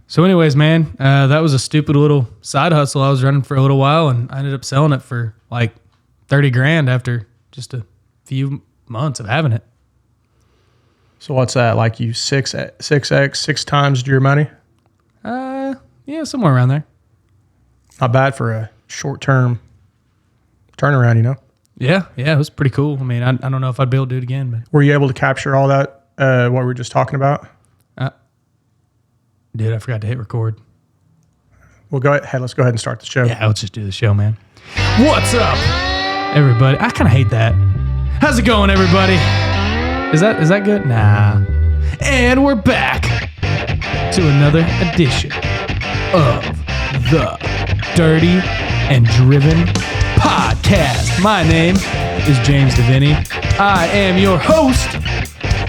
So anyways, man, that was a stupid little side hustle I was running for a little while, and I ended up selling it for like 30 grand after just a few months of having it. So what's that? Like you 6x, 6 times your money? Yeah, somewhere around there. Not bad for a short-term turnaround, you know? Yeah, it was pretty cool. I mean, I don't know if I'd be able to do it again, but Were you able to capture all that, what we were just talking about? dude, I forgot to hit record. Well, go ahead. Hey, let's go ahead and start the show. Yeah, let's just do the show, man. What's up, everybody? I kind of hate that. How's it going, everybody? Is that good? Nah. And we're back to another edition of the Dirty and Driven Podcast. My name is James DeVinny. I am your host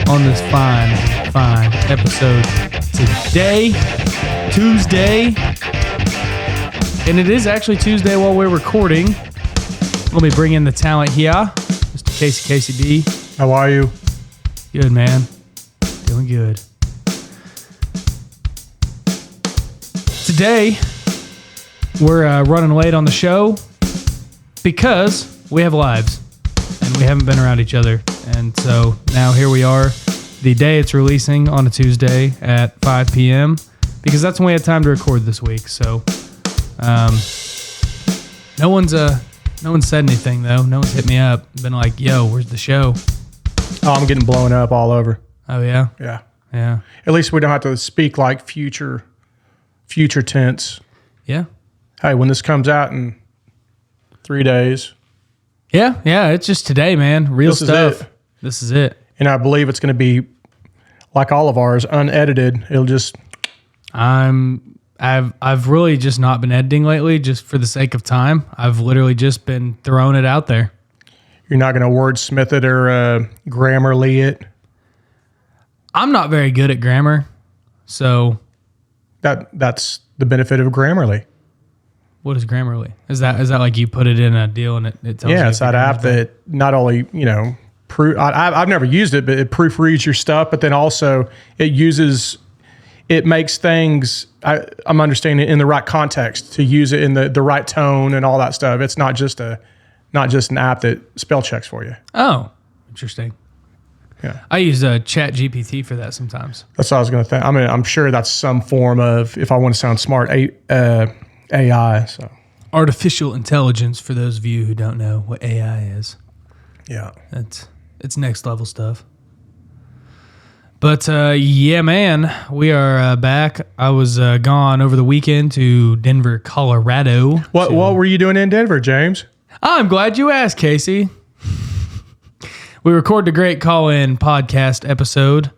on this fine episode today, Tuesday. And it is actually Tuesday while we're recording. Let me bring in the talent here, Mr. Casey B. How are you? Good, man. Doing good. Today, we're running late on the show because we have lives and we haven't been around each other. And so now here we are, the day it's releasing on a Tuesday at 5 p.m. because that's when we had time to record this week. So no one's said anything though. No one's hit me up, been like, yo, where's the show? Oh, I'm getting blown up all over. Oh, yeah? Yeah. Yeah. At least we don't have to speak like future tense. Yeah. Hey, when this comes out in 3 days. Yeah. It's just today, man. Real stuff. This is it. And I believe it's going to be, like all of ours, unedited. It'll just... I've really just not been editing lately just for the sake of time. I've literally just been throwing it out there. You're not going to wordsmith it or Grammarly it? I'm not very good at grammar, so... That's the benefit of Grammarly. What is Grammarly? Is that like you put it in a deal and it tells you? Yeah, it's that app that not only, I've never used it, but it proofreads your stuff, but then also it makes things, I'm understanding, in the right context to use it in the right tone and all that stuff. It's not just an app that spell checks for you. Oh, interesting. Yeah. I use Chat GPT for that sometimes. That's what I was going to think. I mean, I'm sure that's some form of, if I want to sound smart, AI. So artificial intelligence, for those of you who don't know what AI is. Yeah. It's next level stuff. But yeah, man, we are back. I was gone over the weekend to Denver, Colorado. What were you doing in Denver, James? I'm glad you asked, Casey. We recorded a great call-in podcast episode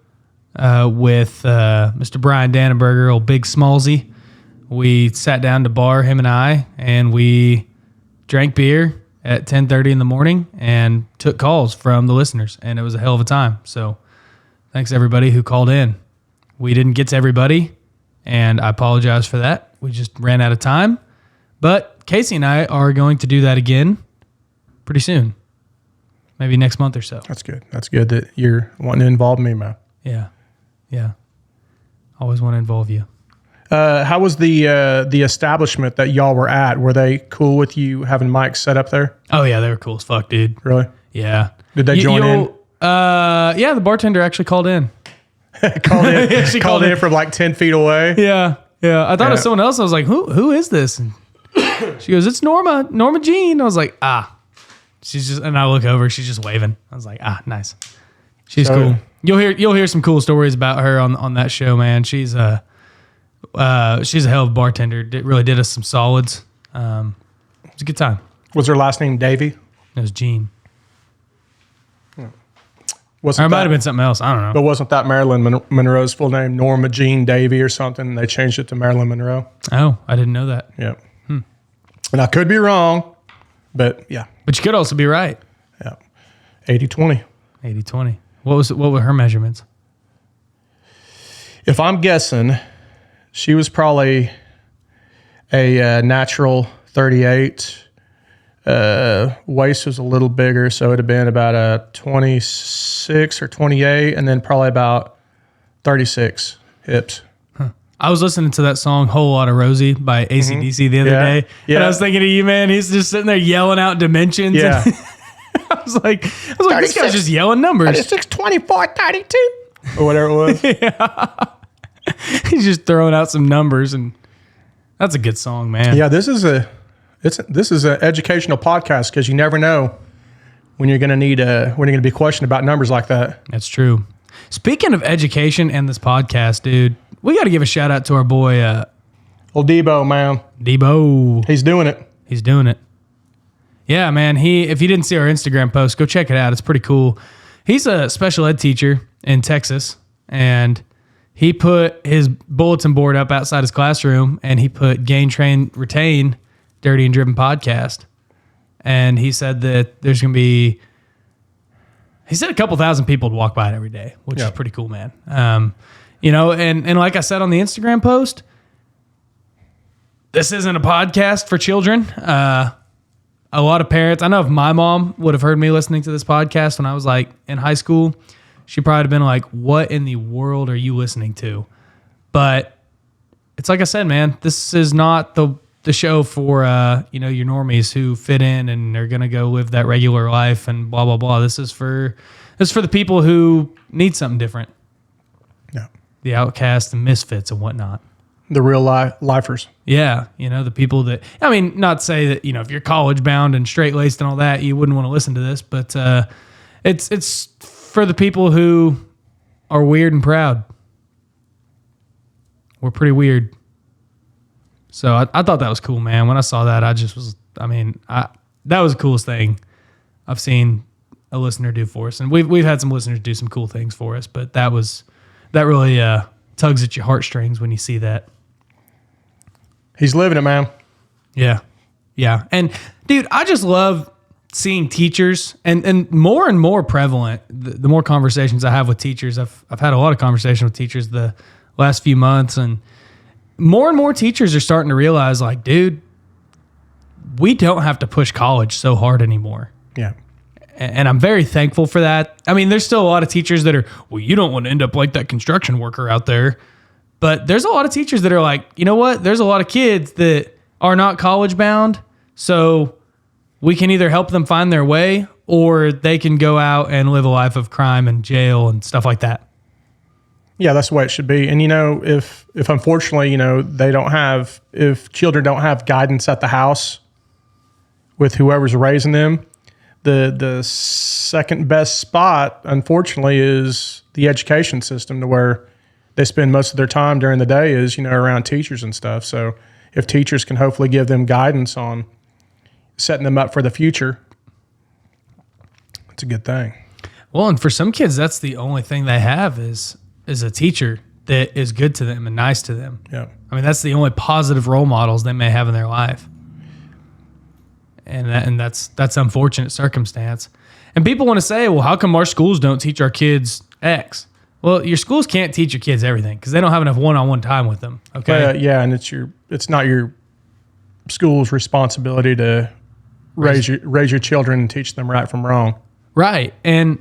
with Mr. Brian Dannenberger, old Big Smallsy. We sat down to bar, him and I, and we drank beer at 10:30 in the morning and took calls from the listeners, and it was a hell of a time. So thanks, everybody who called in. We didn't get to everybody, and I apologize for that. We just ran out of time. But Casey and I are going to do that again pretty soon. Maybe next month or so. That's good. That's good that you're wanting to involve me, man. Yeah. Always want to involve you. How was the establishment that y'all were at? Were they cool with you having mics set up there? Oh, yeah, they were cool as fuck, dude. Really? Yeah. Did they join in? Yeah, the bartender actually called in. She called in from like 10 feet away? Yeah. I thought it was someone else. I was like, who is this? And she goes, it's Norma Jean. I was like, she's just, and I look over, she's just waving. I was like, nice. She's cool. You'll hear some cool stories about her on that show, man. She's a hell of a bartender. Really did us some solids. It was a good time. Was her last name Davy? It was Jean. Or it might have been something else. I don't know. But wasn't that Marilyn Monroe's full name? Norma Jean Davy or something? They changed it to Marilyn Monroe. Oh, I didn't know that. Yeah. And I could be wrong, but yeah. But you could also be right. Yeah. 80-20. 80-20. What were her measurements? If I'm guessing, she was probably a natural 38. Waist was a little bigger, so it'd have been about a 26 or 28, and then probably about 36 hips. I was listening to that song "Whole Lotta Rosie" by AC/DC the other day, and I was thinking of you, man. He's just sitting there yelling out dimensions. Yeah. And I was like, this guy's just yelling numbers. 36, 24, 32. Or whatever it was. He's just throwing out some numbers, and that's a good song, man. Yeah, this is an educational podcast because you never know when you're going to be questioned about numbers like that. That's true. Speaking of education and this podcast, dude, we got to give a shout out to our boy, Old Debo, man. Debo. He's doing it. He's doing it. Yeah, man. If you didn't see our Instagram post, go check it out. It's pretty cool. He's a special ed teacher in Texas, and he put his bulletin board up outside his classroom, and he put Gain, Train, Retain, Dirty and Driven podcast. And he said that there's going to be, he said a couple thousand people would walk by it every day, which is pretty cool, man. And like I said on the Instagram post, this isn't a podcast for children. A lot of parents, I know if my mom would have heard me listening to this podcast when I was like in high school, she probably would have been like, what in the world are you listening to? But it's like I said, man, this is not the show for, your normies who fit in and are going to go live that regular life and blah, blah, blah. This is for the people who need something different. Yeah. The outcasts and misfits and whatnot. The real lifers. Yeah. The people that, not to say that, if you're college bound and straight laced and all that, you wouldn't want to listen to this, but it's for the people who are weird and proud. We're pretty weird. So I thought that was cool, man. When I saw that, I just was, that was the coolest thing I've seen a listener do for us. And we've had some listeners do some cool things for us, but that really tugs at your heartstrings when you see that. He's living it, man. Yeah. Yeah. And dude, I just love seeing teachers and more prevalent, the more conversations I have with teachers. I've had a lot of conversations with teachers the last few months, and more teachers are starting to realize, like, dude, we don't have to push college so hard anymore. Yeah. And I'm very thankful for that. There's still a lot of teachers that are, well, you don't want to end up like that construction worker out there. But there's a lot of teachers that are like, you know what? There's a lot of kids that are not college bound. So we can either help them find their way, or they can go out and live a life of crime and jail and stuff like that. Yeah, that's the way it should be. And, if unfortunately, if children don't have guidance at the house with whoever's raising them, the second best spot, unfortunately, is the education system, to where they spend most of their time during the day is, around teachers and stuff. So if teachers can hopefully give them guidance on setting them up for the future, it's a good thing. Well, and for some kids, that's the only thing they have is a teacher that is good to them and nice to them. Yeah. That's the only positive role models they may have in their life. And that's unfortunate circumstance. And people want to say, well, how come our schools don't teach our kids X? Well, your schools can't teach your kids everything because they don't have enough one-on-one time with them. Okay. Yeah, and it's not your school's responsibility to raise your children and teach them right from wrong. Right. And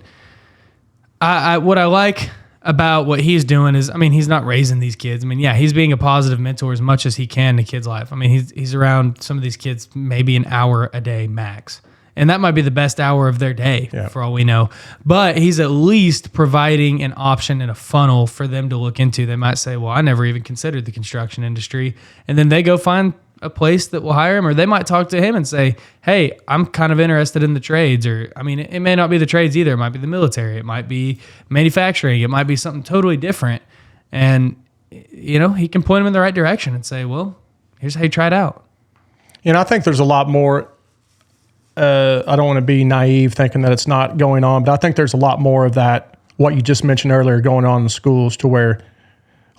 I what I like about what he's doing is, he's not raising these kids. He's being a positive mentor as much as he can in a kid's life. He's around some of these kids maybe an hour a day max. And that might be the best hour of their day for all we know. But he's at least providing an option and a funnel for them to look into. They might say, well, I never even considered the construction industry. And then they go find a place that will hire him, or they might talk to him and say, hey, I'm kind of interested in the trades. Or, it may not be the trades either. It might be the military. It might be manufacturing. It might be something totally different. And, he can point them in the right direction and say, well, here's how you try it out. I think there's a lot more. I don't want to be naive thinking that it's not going on, but I think there's a lot more of that, what you just mentioned earlier, going on in schools, to where,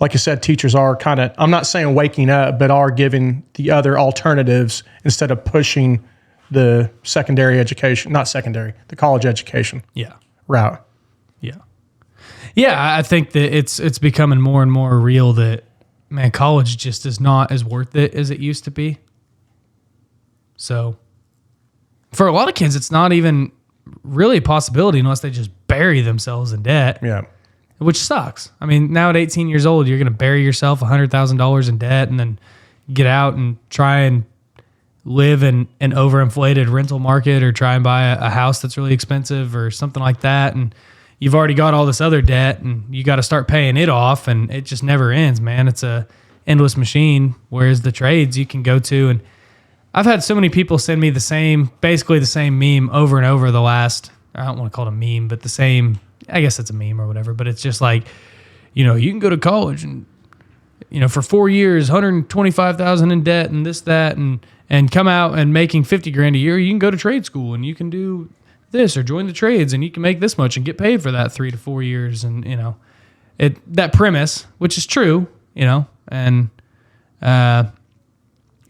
like you said, teachers are kind of, I'm not saying waking up, but are giving the other alternatives instead of pushing the the college education route. Yeah. Yeah, I think that it's becoming more and more real that, man, college just is not as worth it as it used to be. So for a lot of kids, it's not even really a possibility unless they just bury themselves in debt. Yeah. which sucks. I mean, now at 18 years old, you're going to bury yourself $100,000 in debt and then get out and try and live in an overinflated rental market or try and buy a house that's really expensive or something like that. And you've already got all this other debt and you got to start paying it off, and it just never ends, man. It's a endless machine. Whereas the trades you can go to, and I've had so many people send me basically the same meme over and over the last, I don't want to call it a meme, but the same, I guess it's a meme or whatever, but it's just like, you can go to college and, for 4 years, 125,000 in debt and this, that, and come out and making 50 grand a year. You can go to trade school and you can do this or join the trades and you can make this much and get paid for that 3 to 4 years. And, that premise, which is true, and,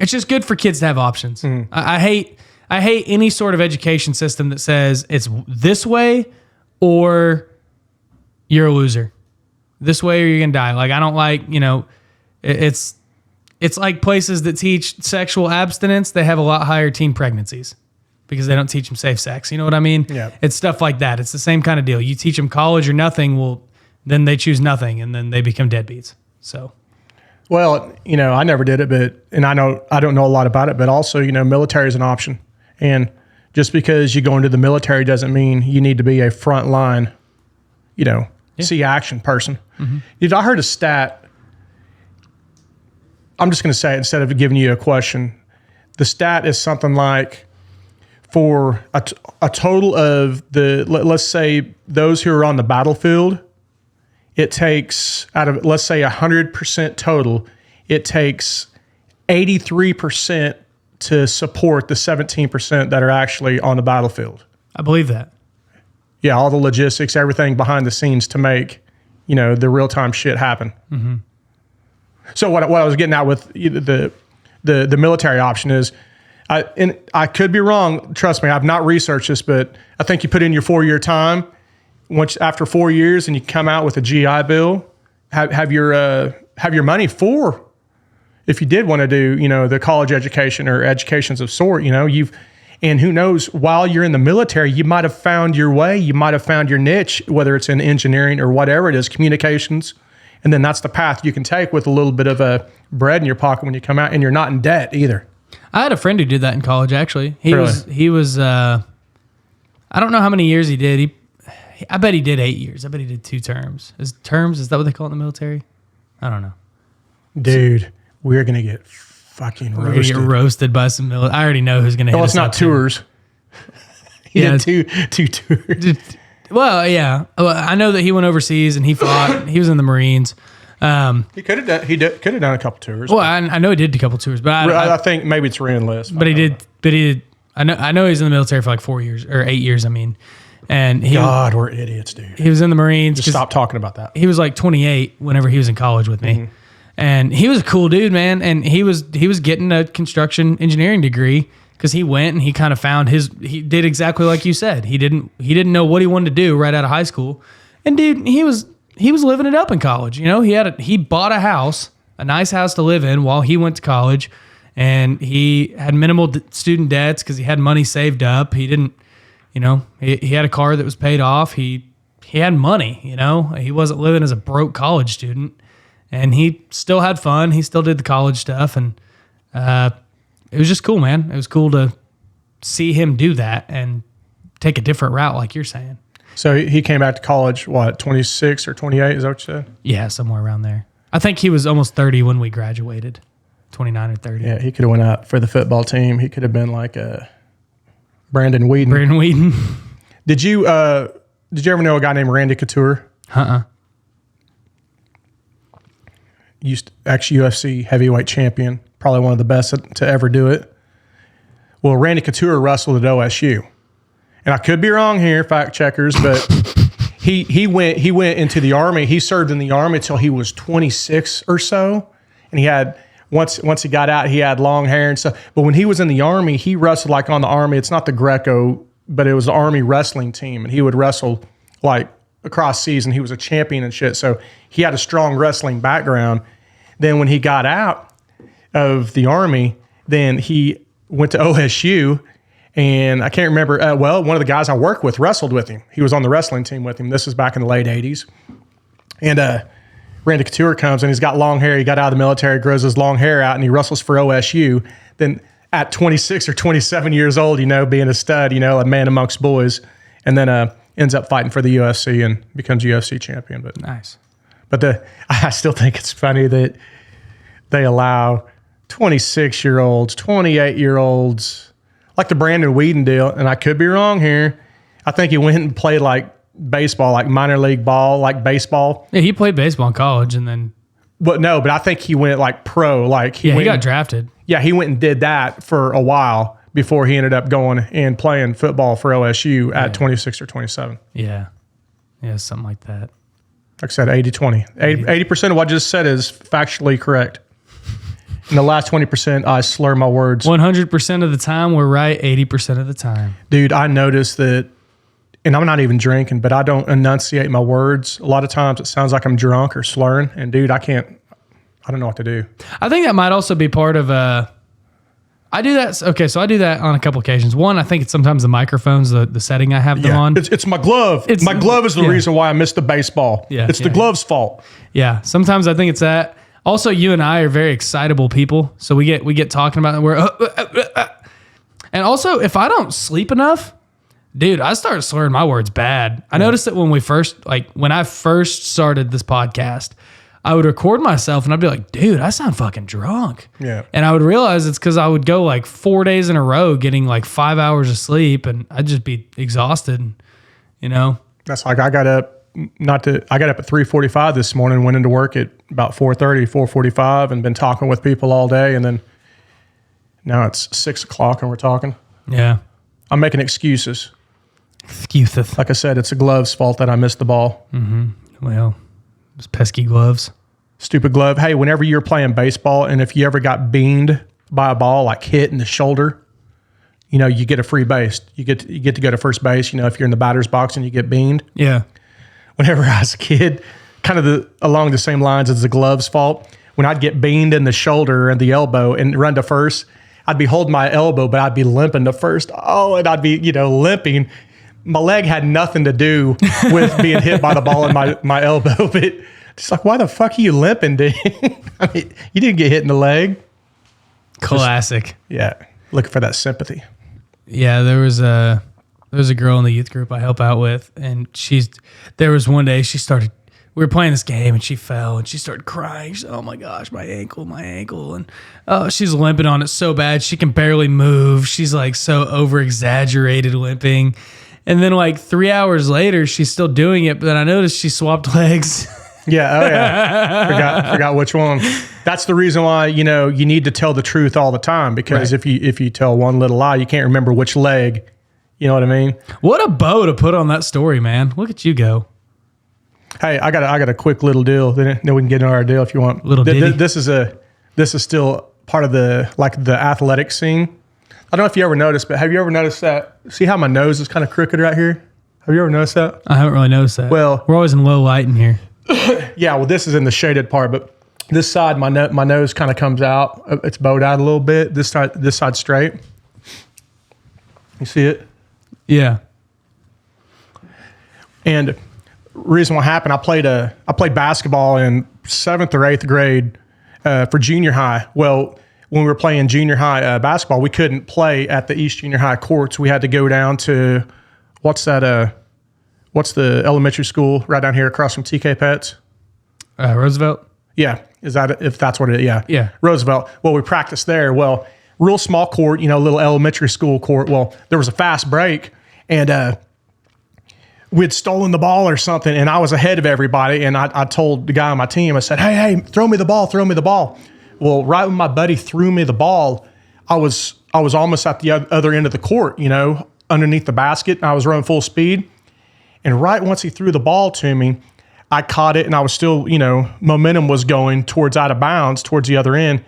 it's just good for kids to have options. I hate any sort of education system that says it's this way or you're a loser. This way or you're going to die. Like, I don't like, it's like places that teach sexual abstinence. They have a lot higher teen pregnancies because they don't teach them safe sex. You know what I mean? Yeah. It's stuff like that. It's the same kind of deal. You teach them college or nothing. Well, then they choose nothing and then they become deadbeats. So. Well, I never did it, and I don't know a lot about it, but also, military is an option. And just because you go into the military doesn't mean you need to be a frontline, see action person. Mm-hmm. I heard a stat. I'm just going to say it instead of giving you a question. The stat is something like for a total of let's say those who are on the battlefield, it takes out of, let's say 100% total, it takes 83% to support the 17% that are actually on the battlefield. I believe that. Yeah, all the logistics, everything behind the scenes to make, the real-time shit happen. Mm-hmm. So what I was getting at with the military option is, I could be wrong, trust me, I've not researched this, but I think you put in your 4-year time. Once after 4 years and you come out with a GI Bill, have your money for, if you did want to do, the college education or educations of sort, and who knows, while you're in the military, you might have found your way, you might have found your niche, whether it's in engineering or whatever it is, communications. And then that's the path you can take with a little bit of a bread in your pocket when you come out, and you're not in debt either. I had a friend who did that in college, actually. He Really? was, I don't know how many years he did. I bet he did 8 years. I bet he did 2 terms. Is that what they call it in the military? I don't know. Dude, we're going to get fucking roasted. We're going to get roasted by some military. I already know who's going to hit us. It's not tours. He did two tours. Well, yeah. I know that he went overseas and he fought. He was in the Marines. He could have done a couple tours. Well, I know he did a couple tours, but I think maybe it's re-enlist. But he did. I know he was in the military for like 4 years or 8 years. I mean. And God, we're idiots, dude. He was in the Marines. Just stop talking about that. He was like 28 whenever he was in college with me. Mm-hmm. And he was a cool dude, man. And he was getting a construction engineering degree because he went and he kind of found he did exactly like you said. He didn't know what he wanted to do right out of high school. And dude, he was living it up in college. He bought a house, a nice house to live in while he went to college, and he had minimal student debts because he had money saved up. He didn't. He had a car that was paid off. He had money, he wasn't living as a broke college student, and he still had fun. He still did the college stuff. And, it was just cool, man. It was cool to see him do that and take a different route, like you're saying. So he came back to college, 26 or 28? Is that what you said? Yeah, somewhere around there. I think he was almost 30 when we graduated, 29 or 30. Yeah, he could have went out for the football team. He could have been like a Brandon Whedon. Did you ever know a guy named Randy Couture? Ex-UFC heavyweight champion, probably one of the best to ever do it. Well, Randy Couture wrestled at OSU, and I could be wrong here, fact checkers, but he went into the Army. He served in the Army till he was 26 or so, and he had. Once he got out, he had long hair and stuff. But when he was in the Army, he wrestled like on the Army. It's not the Greco, but it was the Army wrestling team. And he would wrestle like across season. He was a champion and shit. So he had a strong wrestling background. Then when he got out of the Army, then he went to OSU. And I can't remember. One of the guys I worked with wrestled with him. He was on the wrestling team with him. This is back in the late 80s. And Randy Couture comes and he's got long hair. He got out of the military, grows his long hair out, and he wrestles for OSU. Then at 26 or 27 years old, being a stud, a man amongst boys, and then ends up fighting for the UFC and becomes UFC champion. But Nice. But I still think it's funny that they allow 26-year-olds, 28-year-olds, like the Brandon Whedon deal, and I could be wrong here. I think he went and played like baseball, like minor league ball, like baseball. Yeah, he played baseball in college and then... But I think he went like pro. Like he got drafted. Yeah, he went and did that for a while before he ended up going and playing football for OSU at 26 or 27. Yeah. Yeah, something like that. Like I said, 80-20. 80% of what I just said is factually correct. And the last 20%, I slur my words. 100% of the time, we're right 80% of the time. Dude, I noticed that, and I'm not even drinking, but I don't enunciate my words. A lot of times it sounds like I'm drunk or slurring. And dude, I don't know what to do. I think that might also be part of I do that. Okay, so I do that on a couple occasions. One, I think it's sometimes the microphones, the setting I have them on. It's my glove. My glove is the reason why I missed the baseball. It's the glove's fault. Yeah, sometimes I think it's that. Also, you and I are very excitable people, so we get talking about it. And also, if I don't sleep enough, dude, I start slurring my words bad. I noticed that when I first started this podcast, I would record myself and I'd be like, dude, I sound fucking drunk. Yeah. And I would realize it's because I would go like 4 days in a row getting like 5 hours of sleep and I'd just be exhausted, That's like I got up at 3:45 this morning, went into work at about 4:30, 4:45 and been talking with people all day. And then now it's 6 o'clock and we're talking. Yeah. I'm making excuses. Excuses. Like I said, it's a glove's fault that I missed the ball. Well, those pesky gloves. Stupid glove. Hey, whenever you're playing baseball and if you ever got beamed by a ball, like hit in the shoulder, you get a free base. You get to go to first base, if you're in the batter's box and you get beamed. Yeah. Whenever I was a kid, kind of along the same lines as the glove's fault, when I'd get beamed in the shoulder and the elbow and run to first, I'd be holding my elbow, but I'd be limping to first. Oh, and I'd be, limping. My leg had nothing to do with being hit by the ball in my elbow, but just like, why the fuck are you limping, dude? I mean, you didn't get hit in the leg. Classic. Looking for that sympathy. Yeah, there was a girl in the youth group I help out with, and there was one day we were playing this game and she fell and she started crying. She said, oh my gosh, my ankle. And she's limping on it so bad. She can barely move. She's like so over exaggerated limping. And then like 3 hours later, she's still doing it. But then I noticed she swapped legs. Yeah. Oh yeah. Forgot which one. That's the reason why, you need to tell the truth all the time, because if you tell one little lie, you can't remember which leg. You know what I mean? What a bow to put on that story, man. Look at you go. Hey, I got a quick little deal. Then we can get into our deal if you want. Little ditty. This is still part of the athletic scene. I don't know if you ever noticed, but have you ever noticed that? See how my nose is kind of crooked right here? Have you ever noticed that? I haven't really noticed that. Well, we're always in low light in here. Yeah, well, this is in the shaded part, but this side, my nose kind of comes out. It's bowed out a little bit. This side straight. You see it? Yeah. And reason what happened, I played basketball in 7th or 8th grade for junior high. Well, when we were playing junior high basketball, we couldn't play at the East Junior High courts. We had to go down to what's the elementary school right down here across from TK Pets? Roosevelt. Yeah, if that's what it is? Yeah. Yeah. Roosevelt. Well, we practiced there. Well, real small court, little elementary school court. Well, there was a fast break and we'd stolen the ball or something, and I was ahead of everybody, and I told the guy on my team, I said, hey, throw me the ball. Well, right when my buddy threw me the ball, I was almost at the other end of the court, underneath the basket, and I was running full speed. And right once he threw the ball to me, I caught it, and I was still, momentum was going towards out of bounds, towards the other end.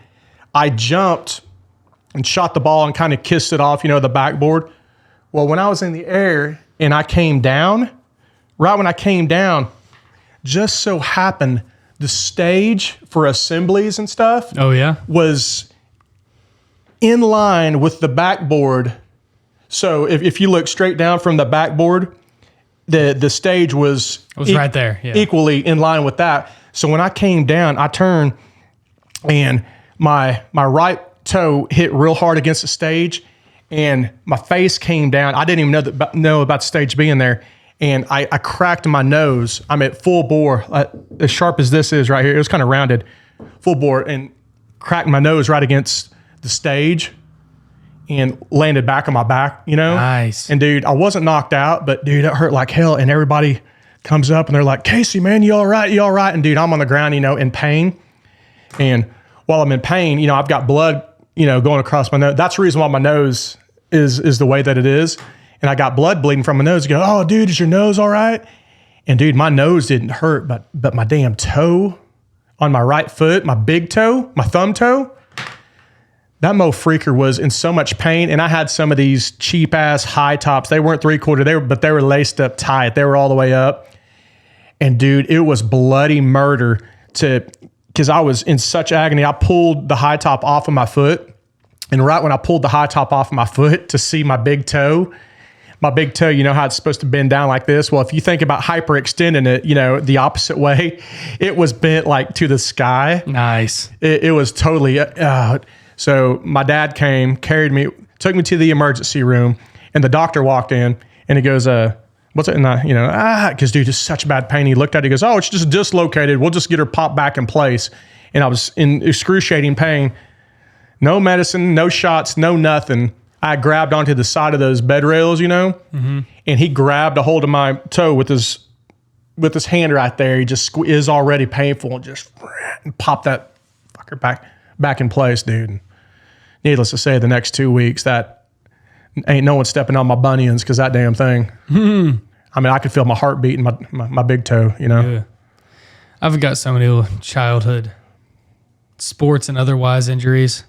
I jumped and shot the ball and kind of kissed it off, the backboard. Well, when I was in the air and I came down, right when I came down, just so happened the stage for assemblies and stuff was in line with the backboard. So if you look straight down from the backboard, the stage was right there, yeah. equally in line with that. So when I came down, I turned and my right toe hit real hard against the stage, and my face came down. I didn't even know about the stage being there, and I cracked my nose. I'm at full bore, as sharp as this is right here. It was kind of rounded, full bore, and cracked my nose right against the stage and landed back on my back, you know? Nice. And dude, I wasn't knocked out, but dude, it hurt like hell. And everybody comes up and they're like, Casey, man, you all right? You all right? And dude, I'm on the ground, you know, in pain. And while I'm in pain, you know, I've got blood, you know, going across my nose. That's the reason why my nose is the way that it is. And I got blood bleeding from my nose. You go, oh, dude, is your nose all right? And dude, my nose didn't hurt, but my damn toe on my right foot, my big toe, my thumb toe, that mo freaker was in so much pain. And I had some of these cheap ass high tops. They weren't 3/4, but they were laced up tight. They were all the way up. And dude, it was bloody murder because I was in such agony. I pulled the high top off of my foot. And right when I pulled the high top off of my foot to see my big toe, you know how it's supposed to bend down like this? Well, if you think about hyperextending it, you know, the opposite way, it was bent like to the sky. Nice. It was totally... So my dad came, carried me, took me to the emergency room, and the doctor walked in, and he goes, what's it? And I, you know, because dude, it's such bad pain. He looked at it, he goes, oh, it's just dislocated. We'll just get her popped back in place. And I was in excruciating pain. No medicine, no shots, no nothing. I grabbed onto the side of those bed rails, you know, and he grabbed a hold of my toe with his hand right there. He just is already painful and just popped that fucker back in place, dude. Needless to say, the next 2 weeks, that ain't no one stepping on my bunions because that damn thing. I mean, I could feel my heart beating my big toe, you know? Yeah. I've got so many little childhood sports and otherwise injuries.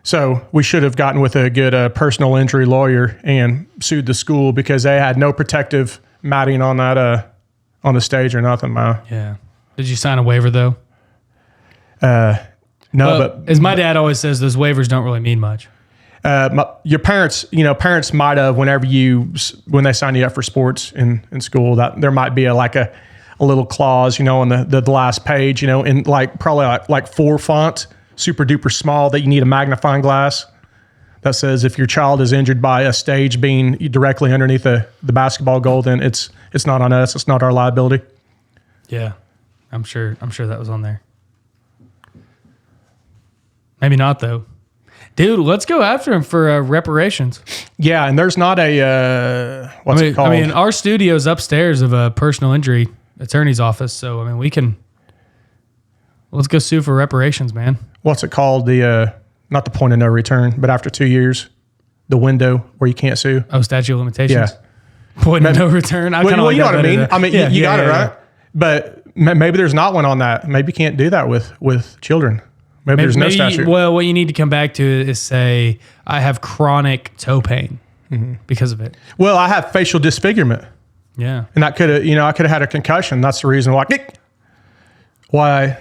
So we should have gotten with a good personal injury lawyer and sued the school because they had no protective matting on that on the stage or nothing, man. Yeah. Did you sign a waiver, though? No, well, but as my dad always says, those waivers don't really mean much. Your parents, you know, parents might have when they sign you up for sports in school, that there might be a little clause, you know, on the last page, you know, in probably like 4 font, super duper small, that you need a magnifying glass that says if your child is injured by a stage being directly underneath the basketball goal, then it's not on us. It's not our liability. Yeah, I'm sure that was on there. Maybe not, though. Dude, let's go after him for reparations. Yeah, and there's not a, what's it called? I mean, our studio's upstairs of a personal injury attorney's office, so, I mean, let's go sue for reparations, man. What's it called? Not the point of no return, but after 2 years, the window where you can't sue. Oh, statute of limitations? Yeah. Point of no return? You know what I mean? I mean, you got it, right? But maybe there's not one on that. Maybe you can't do that with children. Maybe there's no statute. Well, what you need to come back to is say, I have chronic toe pain because of it. Well, I have facial disfigurement. Yeah. And that could have, you know, I could have had a concussion. That's the reason why I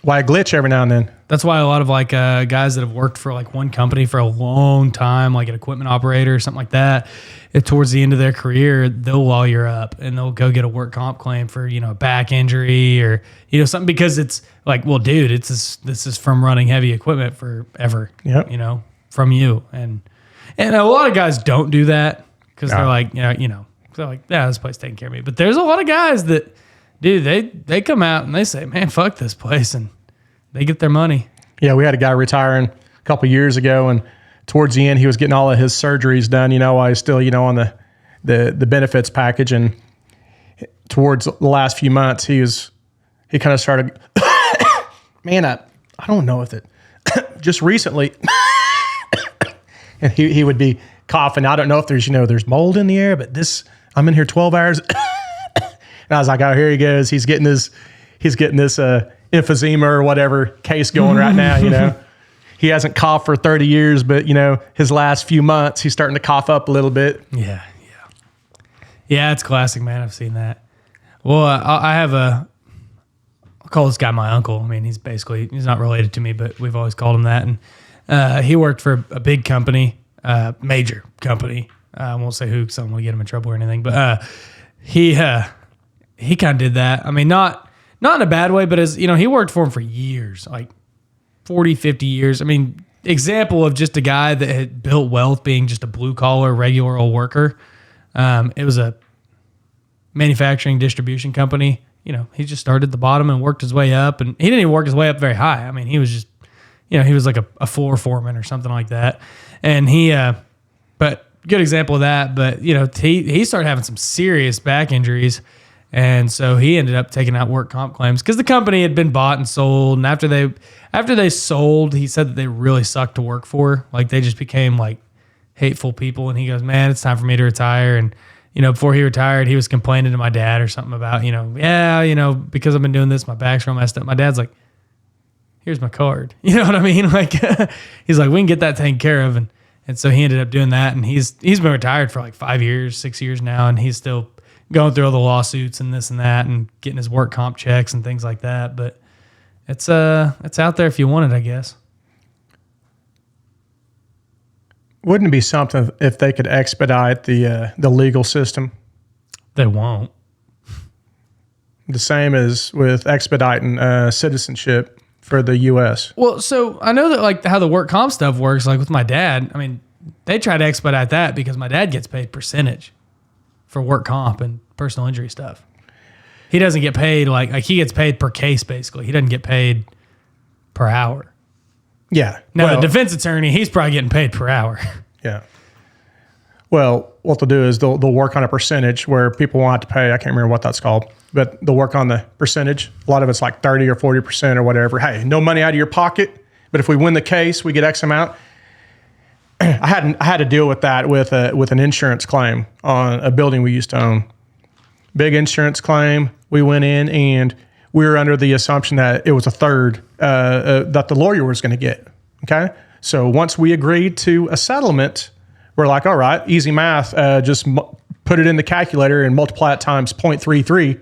glitch every now and then. That's why a lot of guys that have worked for one company for a long time, like an equipment operator or something like that, if towards the end of their career, they'll lawyer up and they'll go get a work comp claim for, you know, back injury or, you know, something, because it's like, well, dude, this is from running heavy equipment forever, yep. You know, from you. And a lot of guys don't do that because they're like, they're like, yeah, this place taking care of me. But there's a lot of guys that, dude, they come out and they say, man, fuck this place. And they get their money. Yeah, we had a guy retiring a couple of years ago, and towards the end, he was getting all of his surgeries done, you know, while he's still, you know, on the benefits package. And towards the last few months, he kind of started, man, I don't know if it, just recently, and he would be coughing. I don't know if there's mold in the air, but I'm in here 12 hours. And I was like, oh, here he goes. He's getting this emphysema or whatever case going right now, you know. He hasn't coughed for 30 years, but, you know, his last few months, he's starting to cough up a little bit. Yeah. Yeah, it's classic, man. I've seen that. Well, I'll call this guy my uncle. I mean, he's not related to me, but we've always called him that. And he worked for a big company, major company, I won't say who because I don't want to get him in trouble or anything. But he kind of did that. I mean, not in a bad way, but as you know, he worked for him for years, like 40, 50 years. I mean, example of just a guy that had built wealth being just a blue collar, regular old worker. It was a manufacturing distribution company. You know, he just started at the bottom and worked his way up, and he didn't even work his way up very high. I mean, he was just, you know, he was like a floor foreman or something like that. And but good example of that. But, you know, he started having some serious back injuries. And so he ended up taking out work comp claims because the company had been bought and sold. And after they sold, he said that they really sucked to work for. Like they just became like hateful people. And he goes, man, it's time for me to retire. And, you know, before he retired, he was complaining to my dad or something about, you know, because I've been doing this, my back's real messed up. My dad's like, here's my card. You know what I mean? Like, he's like, we can get that taken care of. And so he ended up doing that. And he's been retired for like 5 years, 6 years now. And he's still going through all the lawsuits and this and that and getting his work comp checks and things like that. But it's out there if you want it, I guess. Wouldn't it be something if they could expedite the legal system? They won't. The same as with expediting citizenship for the U.S. Well, so I know that like how the work comp stuff works, like with my dad, I mean, they try to expedite that because my dad gets paid percentage for work comp and personal injury stuff. He doesn't get paid like he gets paid per case, basically. He doesn't get paid per hour. Yeah. Now, the defense attorney, he's probably getting paid per hour. Yeah. Well, what they'll do is they'll work on a percentage where people won't have to pay. I can't remember what that's called, but they'll work on the percentage. A lot of it's like 30 or 40% or whatever. Hey, no money out of your pocket, but if we win the case, we get X amount. I had to deal with that with an insurance claim on a building we used to own. Big insurance claim. We went in and we were under the assumption that it was a third that the lawyer was going to get. Okay, so once we agreed to a settlement, we're like, all right, easy math. Just put it in the calculator and multiply it times 0.33,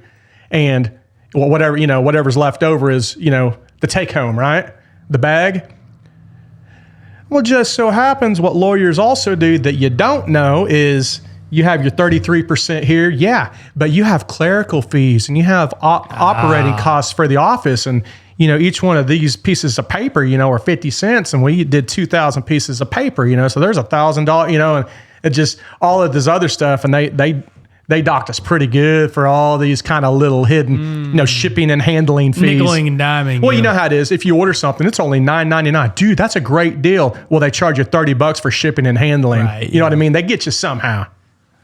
and whatever's left over is the take home, right? The bag. Well, just so happens what lawyers also do that you don't know is you have your 33% here. Yeah, but you have clerical fees and you have operating costs for the office. And, each one of these pieces of paper, are 50 cents. And we did 2,000 pieces of paper, so there's $1,000, and it just all of this other stuff. And they docked us pretty good for all these kind of little hidden, shipping and handling fees. Nickeling and diming. Well, you know how it is. If you order something, it's only $9.99. Dude, that's a great deal. Well, they charge you $30 for shipping and handling. Right, you know what I mean? They get you somehow.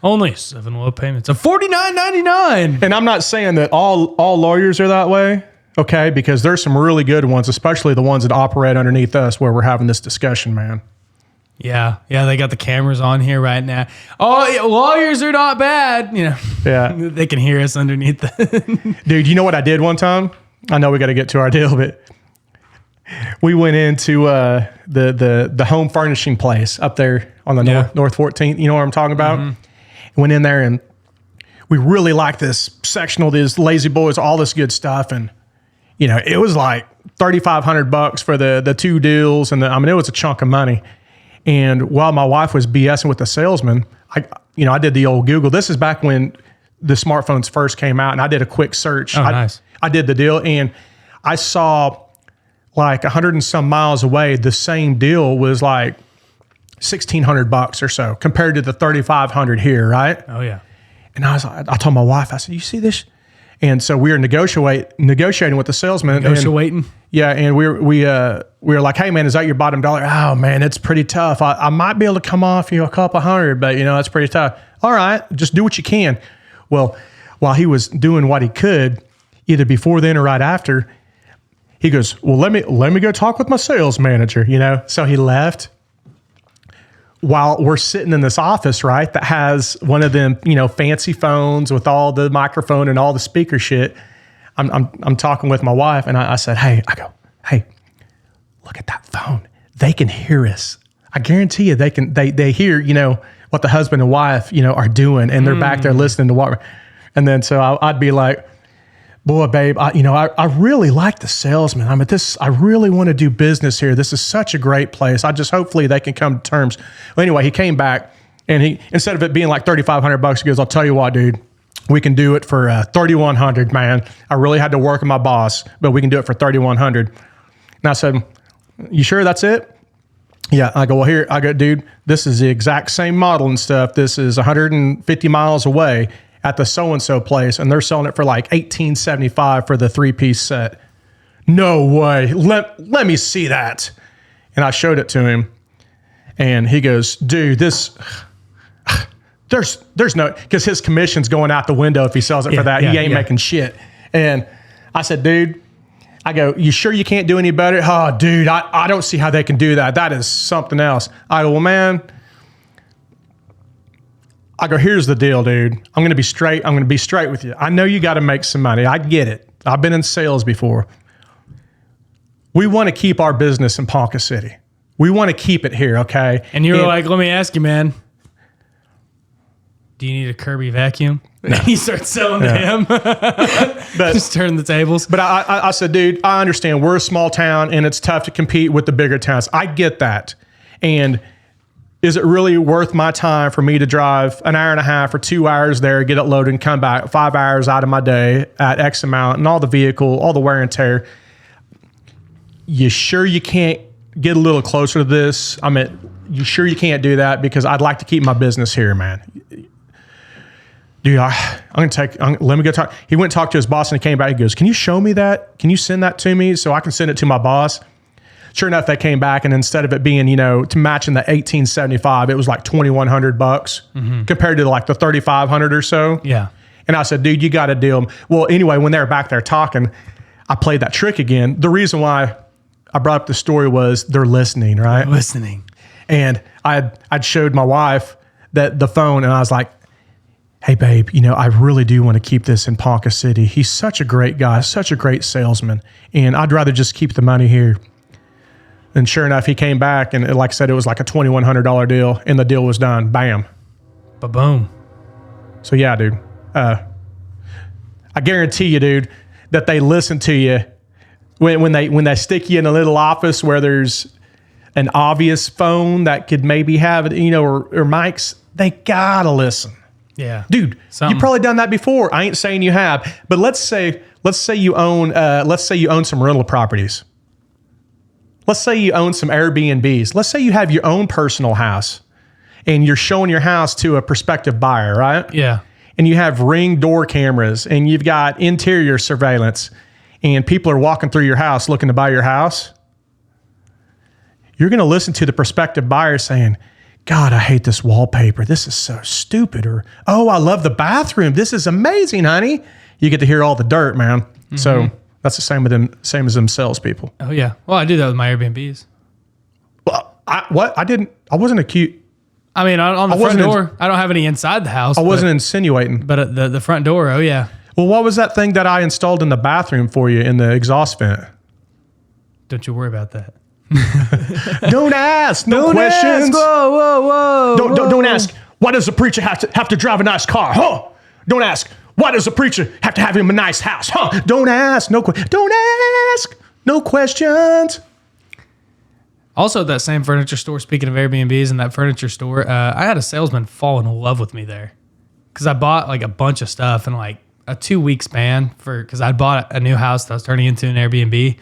Only 7 low payments of $49.99. And I'm not saying that all lawyers are that way, okay? Because there's some really good ones, especially the ones that operate underneath us where we're having this discussion, man. Yeah, they got the cameras on here right now. Oh, yeah, lawyers are not bad. Yeah. They can hear us underneath the Dude, you know what I did one time? I know we got to get to our deal, but we went into the home furnishing place up there on the North 14th. You know what I'm talking about? Mm-hmm. Went in there and we really liked this sectional, these lazy boys, all this good stuff. And, it was like $3,500 for the two deals. And it was a chunk of money. And while my wife was BSing with the salesman, I did the old Google. This is back when the smartphones first came out, and I did a quick search. Nice. I did the deal, and I saw like 100 and some miles away, the same deal was like $1,600 or so compared to the $3,500 here, right? Oh yeah. And I told my wife, I said, "You see this?" And so we were negotiating with the salesman. Negotiating. Yeah, and we were like, "Hey man, is that your bottom dollar?" "Oh man, it's pretty tough. I might be able to come off a couple hundred, but that's pretty tough." "All right, just do what you can." Well, while he was doing what he could, either before then or right after, he goes, "Well, let me go talk with my sales manager." So he left. While we're sitting in this office, right, that has one of them, fancy phones with all the microphone and all the speaker shit. I'm talking with my wife, and I said, "Hey," "look at that phone. They can hear us. I guarantee you, they hear, what the husband and wife, are doing, and they're back there listening to what." And then so I'd be like, "Boy, babe, I really like the salesman. I really want to do business here. This is such a great place. Hopefully they can come to terms." Well, anyway, he came back And he, instead of it being like $3,500, he goes, I'll tell you what, dude, we can do it for $3,100, man. I really had to work with my boss, but we can do it for $3,100. And I said, you sure that's it? Yeah. I go, well, here, I go, dude, this is the exact same model and stuff. This is 150 miles away at the so-and-so place, and they're selling it for like $1,875 for the 3-piece set. No way. Let me see that. And I showed it to him, and he goes, dude, there's no, because his commission's going out the window if he sells it for that. He ain't making shit. And I said, dude, I go, you sure you can't do any better? Oh, dude, I don't see how they can do that. That is something else. I go, well, man, I go, here's the deal, dude. I'm going to be straight. I'm going to be straight with you. I know you got to make some money. I get it. I've been in sales before. We want to keep our business in Ponca City. We want to keep it here, okay? And you were like, let me ask you, man. Do you need a Kirby vacuum? No. He starts selling to him. Just turn the tables. But I said, dude, I understand. We're a small town, and it's tough to compete with the bigger towns. I get that. And is it really worth my time for me to drive an hour and a half or 2 hours there, get it loaded, and come back 5 hours out of my day at X amount, and all the vehicle, all the wear and tear? You sure you can't get a little closer to this? I mean, you sure you can't do that? Because I'd like to keep my business here, man. Dude, let me go talk. He went and talked to his boss, and he came back. He goes, can you show me that? Can you send that to me so I can send it to my boss? Sure enough, they came back, and instead of it being, to matching the $1,875, it was like $2,100 compared to like the $3,500 or so. Yeah. And I said, dude, you got to deal. Well, anyway, when they were back there talking, I played that trick again. The reason why I brought up the story was they're listening, right? Listening. And I'd showed my wife the phone, and I was like, hey, babe, I really do want to keep this in Ponca City. He's such a great guy, such a great salesman, and I'd rather just keep the money here. And sure enough, he came back, and like I said, it was like a $2,100 deal, and the deal was done. Bam. Ba-boom. So yeah, dude. I guarantee you, dude, that they listen to you when they stick you in a little office where there's an obvious phone that could maybe have it, or mics. They gotta listen. Yeah, dude, you've probably done that before. I ain't saying you have, but let's say you own some rental properties. Let's say you own some Airbnbs. Let's say you have your own personal house, and you're showing your house to a prospective buyer, right? Yeah. And you have Ring door cameras, and you've got interior surveillance, and people are walking through your house looking to buy your house. You're going to listen to the prospective buyer saying, God, I hate this wallpaper. This is so stupid. Or, oh, I love the bathroom. This is amazing, honey. You get to hear all the dirt, man. Mm-hmm. So that's the same as them salespeople. Oh yeah. Well, I do that with my Airbnbs. Well, I wasn't acute. I mean, on the front door, I don't have any inside the house. I wasn't insinuating. But at the front door, oh yeah. Well, what was that thing that I installed in the bathroom for you in the exhaust vent? Don't you worry about that. Don't ask. No questions. Ask. Whoa. Don't ask. Why does the preacher have to drive a nice car? Huh? Don't ask. Why does the preacher have to have him a nice house? Huh? Don't ask. Don't ask. No questions. Also, that same furniture store, speaking of Airbnbs and that furniture store, I had a salesman fall in love with me there because I bought like a bunch of stuff in like a 2-week span because I bought a new house that I was turning into an Airbnb.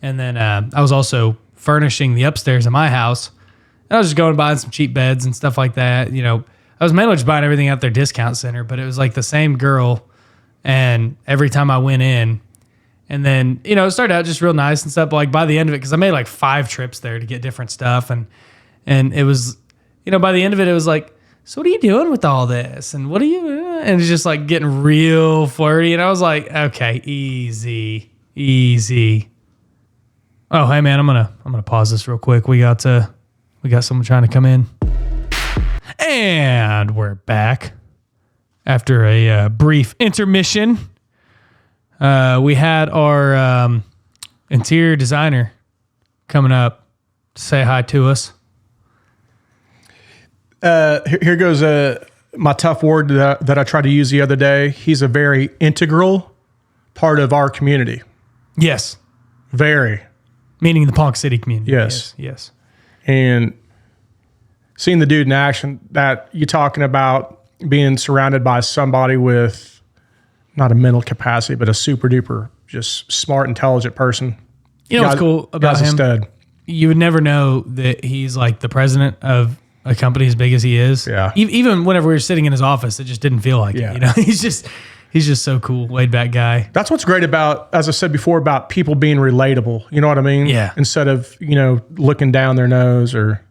And then I was also furnishing the upstairs of my house. And I was just going and buying some cheap beds and stuff like that. I was mainly just buying everything at their discount center, but it was like the same girl. And every time I went in, and then, it started out just real nice and stuff. But like by the end of it, because I made like 5 trips there to get different stuff. And it was, by the end of it, it was like, so what are you doing with all this? And what are you, and it's just like getting real flirty. And I was like, okay, easy. Oh, hey man, I'm gonna pause this real quick. We got someone trying to come in, and we're back after a brief intermission. We had our interior designer coming up to say hi to us. Here goes my tough word that I tried to use the other day. He's a very integral part of our community. Yes, very. Meaning the Ponca City community. Yes. Yes. And seeing the dude in action, that you're talking about being surrounded by somebody with not a mental capacity, but a super duper, just smart, intelligent person. You know what's cool about guy's a him? stud. You would never know that he's like the president of a company as big as he is. Yeah. Even whenever we were sitting in his office, it just didn't feel like Yeah. it. You know, he's just so cool, laid back guy. That's what's great about, as I said before, about people being relatable. You know what I mean? Yeah. Instead of, looking down their nose or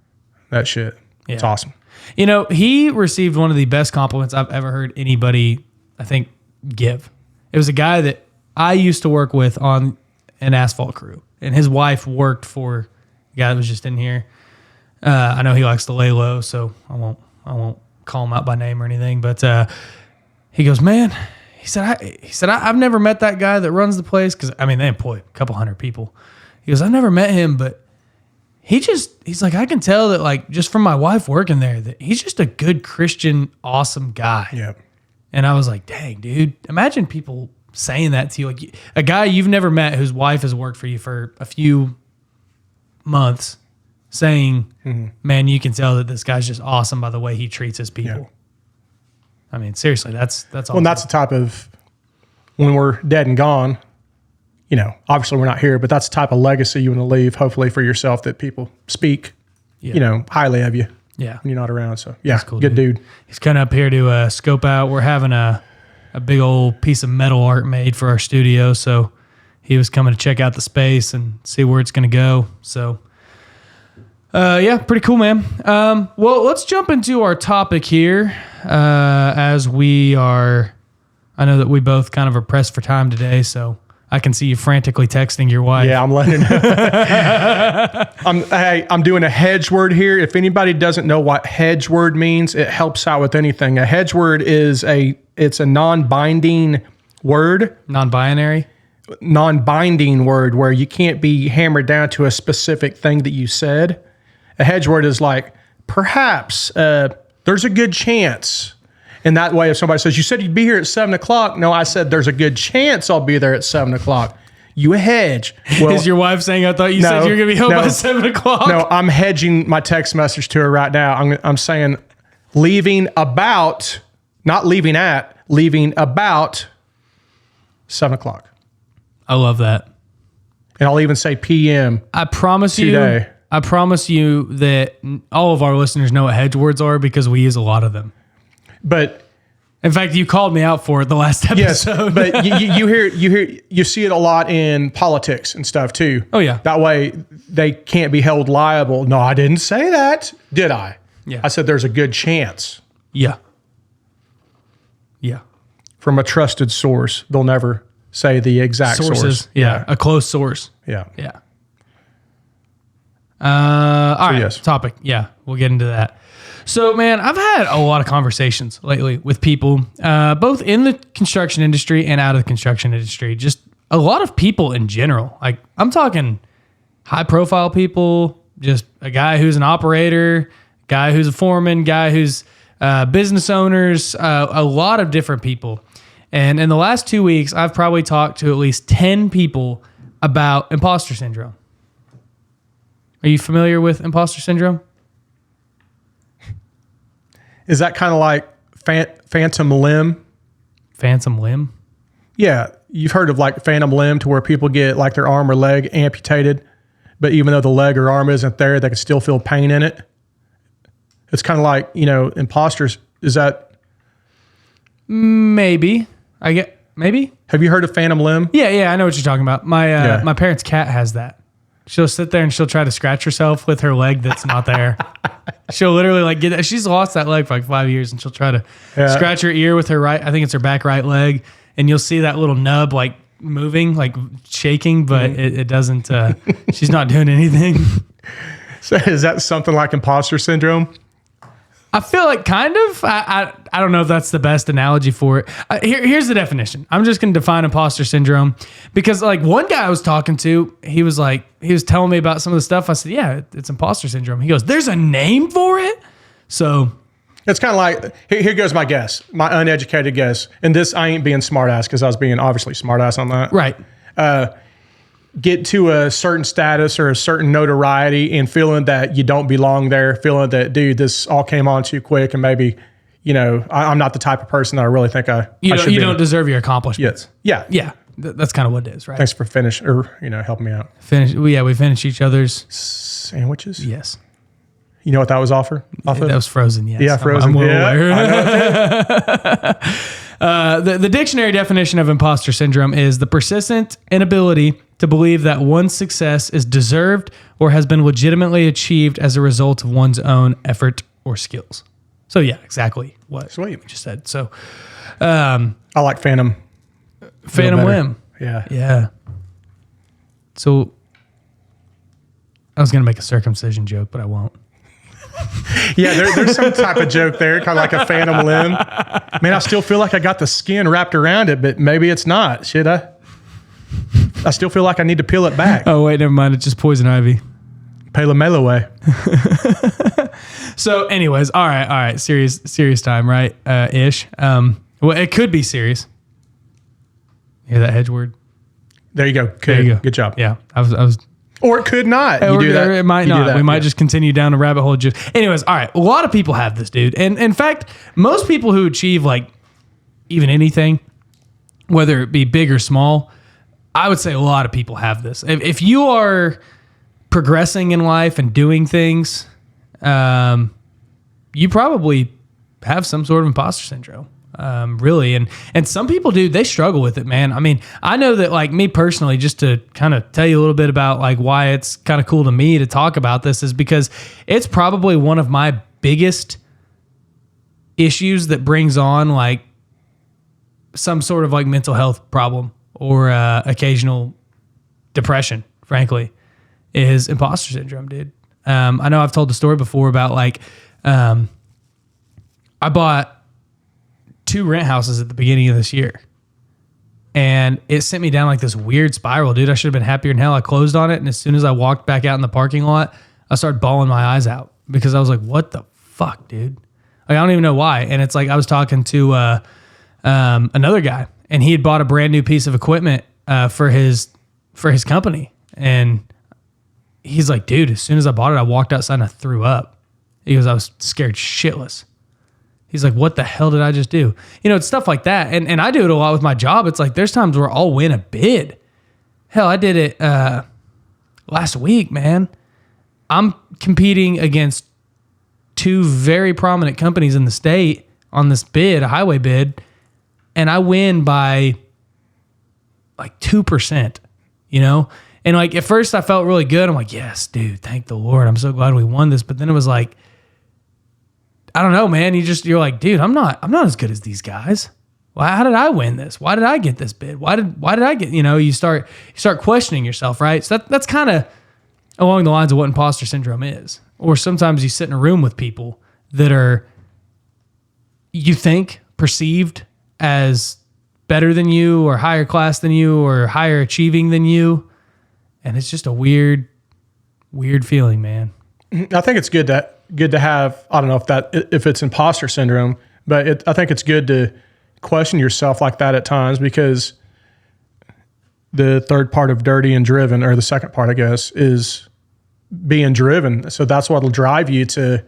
that shit. Yeah. It's awesome. You know, he received one of the best compliments I've ever heard anybody, I think, give. It was a guy that I used to work with on an asphalt crew, and his wife worked for the guy that was just in here. I know he likes to lay low, so I won't call him out by name or anything. But he goes, man, he said I've never met that guy that runs the place, because I mean they employ a couple hundred people. He goes, I've never met him, but he's like, I can tell that, like, just from my wife working there, that he's just a good Christian, awesome guy. Yeah. And I was like, dang, dude, imagine people saying that to you, like a guy you've never met whose wife has worked for you for a few months, saying, man, you can tell that this guy's just awesome by the way he treats his people. Yeah. I mean, seriously, that's awesome. Well, and that's the type of, when we're dead and gone, obviously we're not here, but that's the type of legacy you want to leave, hopefully for yourself, that people speak, highly of you. Yeah. When you're not around. So yeah, cool, good dude. He's coming up here to scope out. We're having a big old piece of metal art made for our studio. So he was coming to check out the space and see where it's going to go. So yeah, pretty cool, man. Well, let's jump into our topic here, as I know that we both kind of are pressed for time today, so I can see you frantically texting your wife. Yeah, I'm letting I'm doing a hedge word here. If anybody doesn't know what hedge word means, it helps out with anything. A hedge word is it's a non-binding word. Non-binary? Non-binding word where you can't be hammered down to a specific thing that you said. A hedge word is like, perhaps, there's a good chance. In that way, if somebody says, you said you'd be here at 7 o'clock. No, I said, there's a good chance I'll be there at 7 o'clock. You hedge. Well, is your wife saying, I thought you said you were going to be home by 7 o'clock? No, I'm hedging my text message to her right now. I'm saying leaving about, not leaving at, leaving about 7 o'clock. I love that. And I'll even say PM. I promise today. I promise you that all of our listeners know what hedge words are, because we use a lot of them. But in fact, you called me out for it the last episode. Yes, but you see it a lot in politics and stuff too. Oh yeah. That way they can't be held liable. No, I didn't say that, did I? Yeah. I said there's a good chance. Yeah. Yeah. From a trusted source. They'll never say the exact source. Yeah. A close source. Yeah. Yeah. All right. Yes. Topic. Yeah. We'll get into that. So, man, I've had a lot of conversations lately with people, both in the construction industry and out of the construction industry. Just a lot of people in general. Like, I'm talking high profile people, just a guy who's an operator, guy who's a foreman, guy who's business owners, a lot of different people. And in the last 2 weeks, I've probably talked to at least 10 people about imposter syndrome. Are you familiar with imposter syndrome? Is that kind of like phantom limb? Phantom limb? Yeah. You've heard of like phantom limb, to where people get like their arm or leg amputated, but even though the leg or arm isn't there, they can still feel pain in it. It's kind of like, imposters. Is that? Maybe. Maybe. Have you heard of phantom limb? Yeah, I know what you're talking about. My parents' cat has that. She'll sit there and she'll try to scratch herself with her leg that's not there. She'll literally like get that. She's lost that leg for like 5 years, and she'll try to scratch her ear with her right. I think it's her back right leg, and you'll see that little nub like moving, like shaking, but it doesn't. She's not doing anything. So is that something like imposter syndrome? I feel like kind of. I don't know if that's the best analogy for it. Here's the definition. I'm just going to define imposter syndrome, because like one guy I was talking to, he was telling me about some of the stuff. I said, yeah, it's imposter syndrome. He goes, there's a name for it? So it's kind of like, here goes my guess, my uneducated guess. And this, I ain't being smart ass, because I was being obviously smart ass on that. Right. get to a certain status or a certain notoriety and feeling that you don't belong there, feeling that, dude, this all came on too quick, and maybe, I'm not the type of person that I really think I should be. You don't deserve your accomplishments. Yes. Yeah. Yeah. That's kind of what it is, right? Thanks for helping me out. We finished each other's sandwiches. Yes. You know what that was offer? That was Frozen, yes. Yeah, Frozen. I'm well aware. The dictionary definition of imposter syndrome is the persistent inability to believe that one's success is deserved or has been legitimately achieved as a result of one's own effort or skills. So yeah, exactly what Sweet. you just said. So I like Phantom Whim. Yeah. Yeah. So I was going to make a circumcision joke, but I won't. Yeah, there's some type of joke there, kind of like a phantom limb. Man, I still feel like I got the skin wrapped around it, but maybe it's not. Should I? I still feel like I need to peel it back. Oh, wait, never mind. It's just poison ivy. Pale Mela way. So anyways, all right. Serious time, right? Ish. Well, it could be serious. Hear that hedge word? There you go. There you go. Good job. Yeah, I was. Or it could not. You do that. It might not. We might just continue down the rabbit hole. Anyways, all right. A lot of people have this, dude. And in fact, most people who achieve like even anything, whether it be big or small, I would say a lot of people have this. If you are progressing in life and doing things, you probably have some sort of imposter syndrome. Really. And some people do, they struggle with it, man. I mean, I know that like me personally, just to kind of tell you a little bit about like why it's kind of cool to me to talk about this is because it's probably one of my biggest issues that brings on like some sort of like mental health problem or occasional depression, frankly, is imposter syndrome, dude. I know I've told the story before about like, I bought 2 rent houses at the beginning of this year. And it sent me down like this weird spiral, dude. I should have been happier than hell. I closed on it. And as soon as I walked back out in the parking lot, I started bawling my eyes out because I was like, what the fuck, dude? Like, I don't even know why. And it's like, I was talking to another guy and he had bought a brand new piece of equipment for his company. And he's like, dude, as soon as I bought it, I walked outside and I threw up. He goes, I was scared shitless. He's like, what the hell did I just do? It's stuff like that. And I do it a lot with my job. It's like, there's times where I'll win a bid. Hell, I did it last week, man. I'm competing against 2 very prominent companies in the state on this bid, a highway bid. And I win by like 2%, And like, at first I felt really good. I'm like, yes, dude, thank the Lord. I'm so glad we won this. But then it was like, I don't know, man. You're like, dude, I'm not as good as these guys. Well, how did I win this? Why did I get this bid? Why did I get, you start questioning yourself, right? So that's kind of along the lines of what imposter syndrome is. Or sometimes you sit in a room with people that are, you think, perceived as better than you or higher class than you or higher achieving than you. And it's just a weird feeling, man. I think it's good to have, I don't know if it's imposter syndrome, but I think it's good to question yourself like that at times, because the third part of dirty and driven, or the second part, I guess, is being driven. So that's what'll drive you to,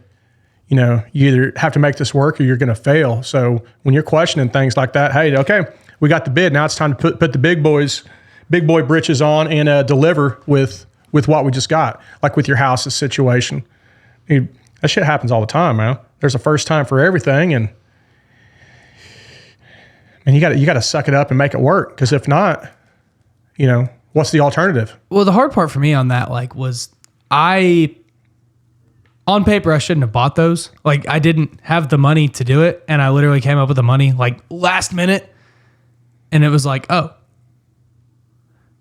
you either have to make this work or you're going to fail. So when you're questioning things like that, hey, okay, we got the bid. Now it's time to put the big boy britches on and deliver with what we just got, like with your house's situation. That shit happens all the time, man. There's a first time for everything, and you got to suck it up and make it work. Because if not, what's the alternative? Well, the hard part for me on that, was on paper, I shouldn't have bought those. Like, I didn't have the money to do it, and I literally came up with the money last minute, and it was like, oh.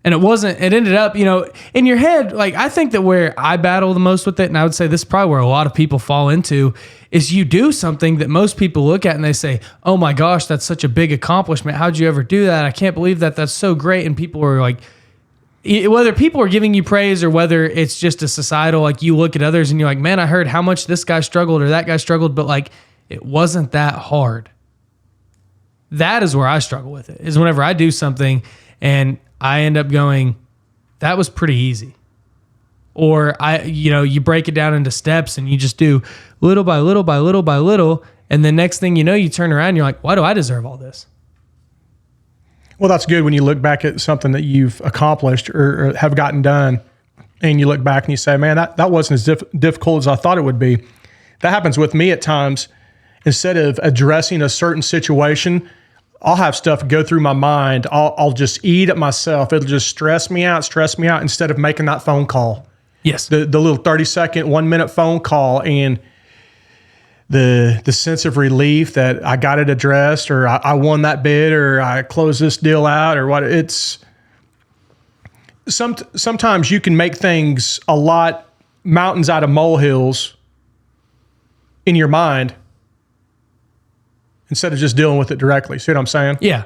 And it ended up, in your head, I think that where I battle the most with it, and I would say this is probably where a lot of people fall into, is you do something that most people look at and they say, oh my gosh, that's such a big accomplishment. How'd you ever do that? I can't believe that. That's so great. And people are like, whether people are giving you praise or whether it's just a societal, you look at others and you're like, man, I heard how much this guy struggled or that guy struggled, but it wasn't that hard. That is where I struggle with it, is whenever I do something and I end up going, that was pretty easy. Or you break it down into steps and you just do little by little by little by little. And the next thing you know, you turn around and you're like, why do I deserve all this? Well, that's good when you look back at something that you've accomplished or have gotten done, and you look back and you say, man, that wasn't as difficult as I thought it would be. That happens with me at times. Instead of addressing a certain situation, I'll have stuff go through my mind. I'll just eat it myself. It'll just stress me out instead of making that phone call. Yes. The little 30-second, 1-minute phone call, and the sense of relief that I got it addressed, or I won that bid, or I closed this deal out, or what. It's sometimes you can make things a lot mountains out of molehills in your mind instead of just dealing with it directly. See what I'm saying? Yeah.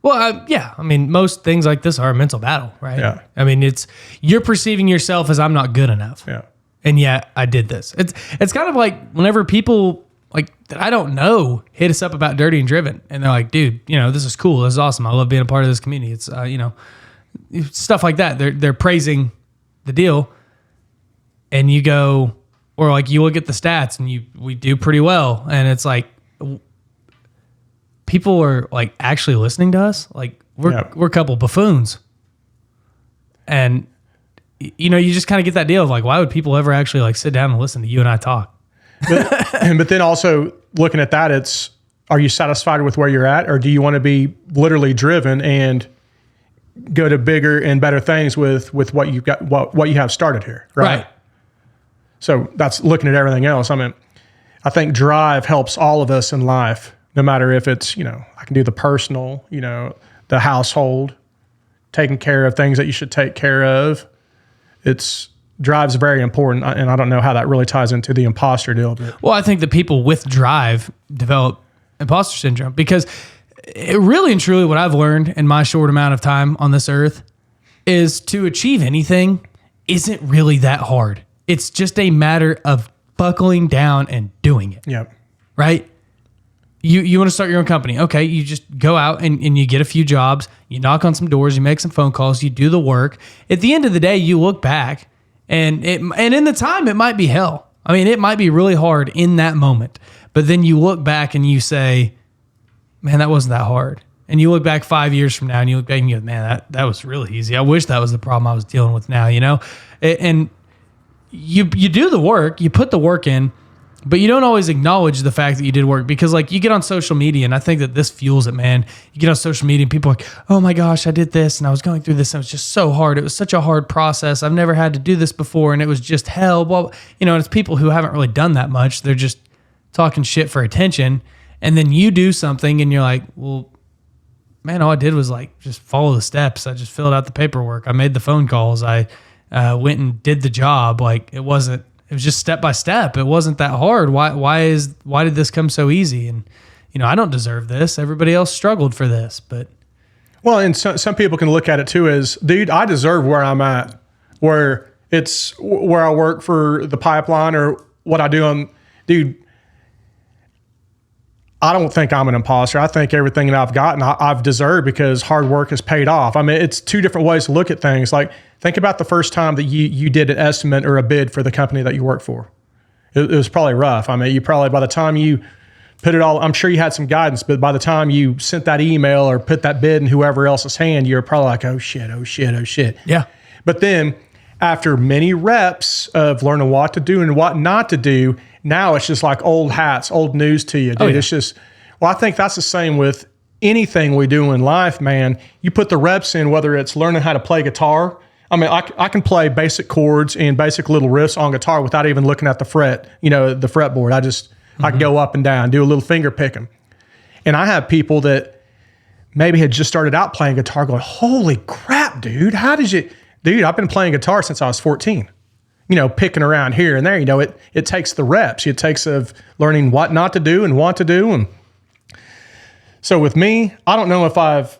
Well, yeah. I mean, most things like this are a mental battle, right? Yeah. I mean, you're perceiving yourself as I'm not good enough. Yeah. And yet I did this. It's kind of like whenever people like that I don't know hit us up about Dirty and Driven, and they're like, dude, this is cool. This is awesome. I love being a part of this community. It's, stuff like that. They're praising the deal, and you go, or like you look at the stats and we do pretty well. And it's like, people are like actually listening to us. Like we're a couple buffoons. And you just kind of get that deal of like, why would people ever actually like sit down and listen to you and I talk? But then also looking at that, are you satisfied with where you're at, or do you want to be literally driven and go to bigger and better things with what you've got, what you have started here? Right. So that's looking at everything else. I mean, I think drive helps all of us in life, no matter if it's, I can do the personal, the household, taking care of things that you should take care of. Drive's very important, and I don't know how that really ties into the imposter deal. Well, I think that people with drive develop imposter syndrome because it really and truly what I've learned in my short amount of time on this earth is to achieve anything isn't really that hard. It's just a matter of buckling down and doing it. Yeah. Right? You want to start your own company. Okay, you just go out and you get a few jobs, you knock on some doors, you make some phone calls, you do the work. At the end of the day, you look back and in the time it might be hell. I mean, it might be really hard in that moment. But then you look back and you say, man, that wasn't that hard. And you look back 5 years from now and you look back and you go, man, that was really easy. I wish that was the problem I was dealing with now, And you do the work, you put the work in, but you don't always acknowledge the fact that you did work because like you get on social media, and I think that this fuels it, man. You get on social media and people are like, oh my gosh, I did this and I was going through this and it was just so hard. It was such a hard process. I've never had to do this before and it was just hell. Well, and it's people who haven't really done that much. They're just talking shit for attention. And then you do something and you're like, well, man, all I did was like just follow the steps. I just filled out the paperwork. I made the phone calls. I went and did the job. Like it was just step by step. It wasn't that hard. Why did this come so easy? And, I don't deserve this. Everybody else struggled for this, but. Well, and some people can look at it too as, dude, I deserve where I'm at, where it's where I work for the pipeline or what I do dude, I don't think I'm an imposter. I think everything that I've gotten, I've deserved because hard work has paid off. I mean, it's two different ways to look at things. Like, think about the first time that you did an estimate or a bid for the company that you work for. It was probably rough. I mean, you probably, by the time you put it all, I'm sure you had some guidance, but by the time you sent that email or put that bid in whoever else's hand, you're probably like, oh shit. Yeah. But then after many reps of learning what to do and what not to do, now it's just like old hats, old news to you, dude. Oh, yeah. It's just, I think that's the same with anything we do in life, man. You put the reps in, whether it's learning how to play guitar. I mean, I can play basic chords and basic little riffs on guitar without even looking at the fret, the fretboard. I can go up and down, do a little finger picking. And I have people that maybe had just started out playing guitar going, holy crap, dude, dude, I've been playing guitar since I was 14. Picking around here and there, it takes the reps. It takes of learning what not to do and want to do. And so with me, I don't know if I've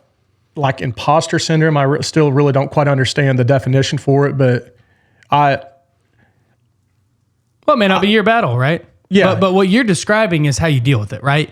like imposter syndrome. I still really don't quite understand the definition for it, but well, it may not be your battle, right? Yeah. But what you're describing is how you deal with it, right?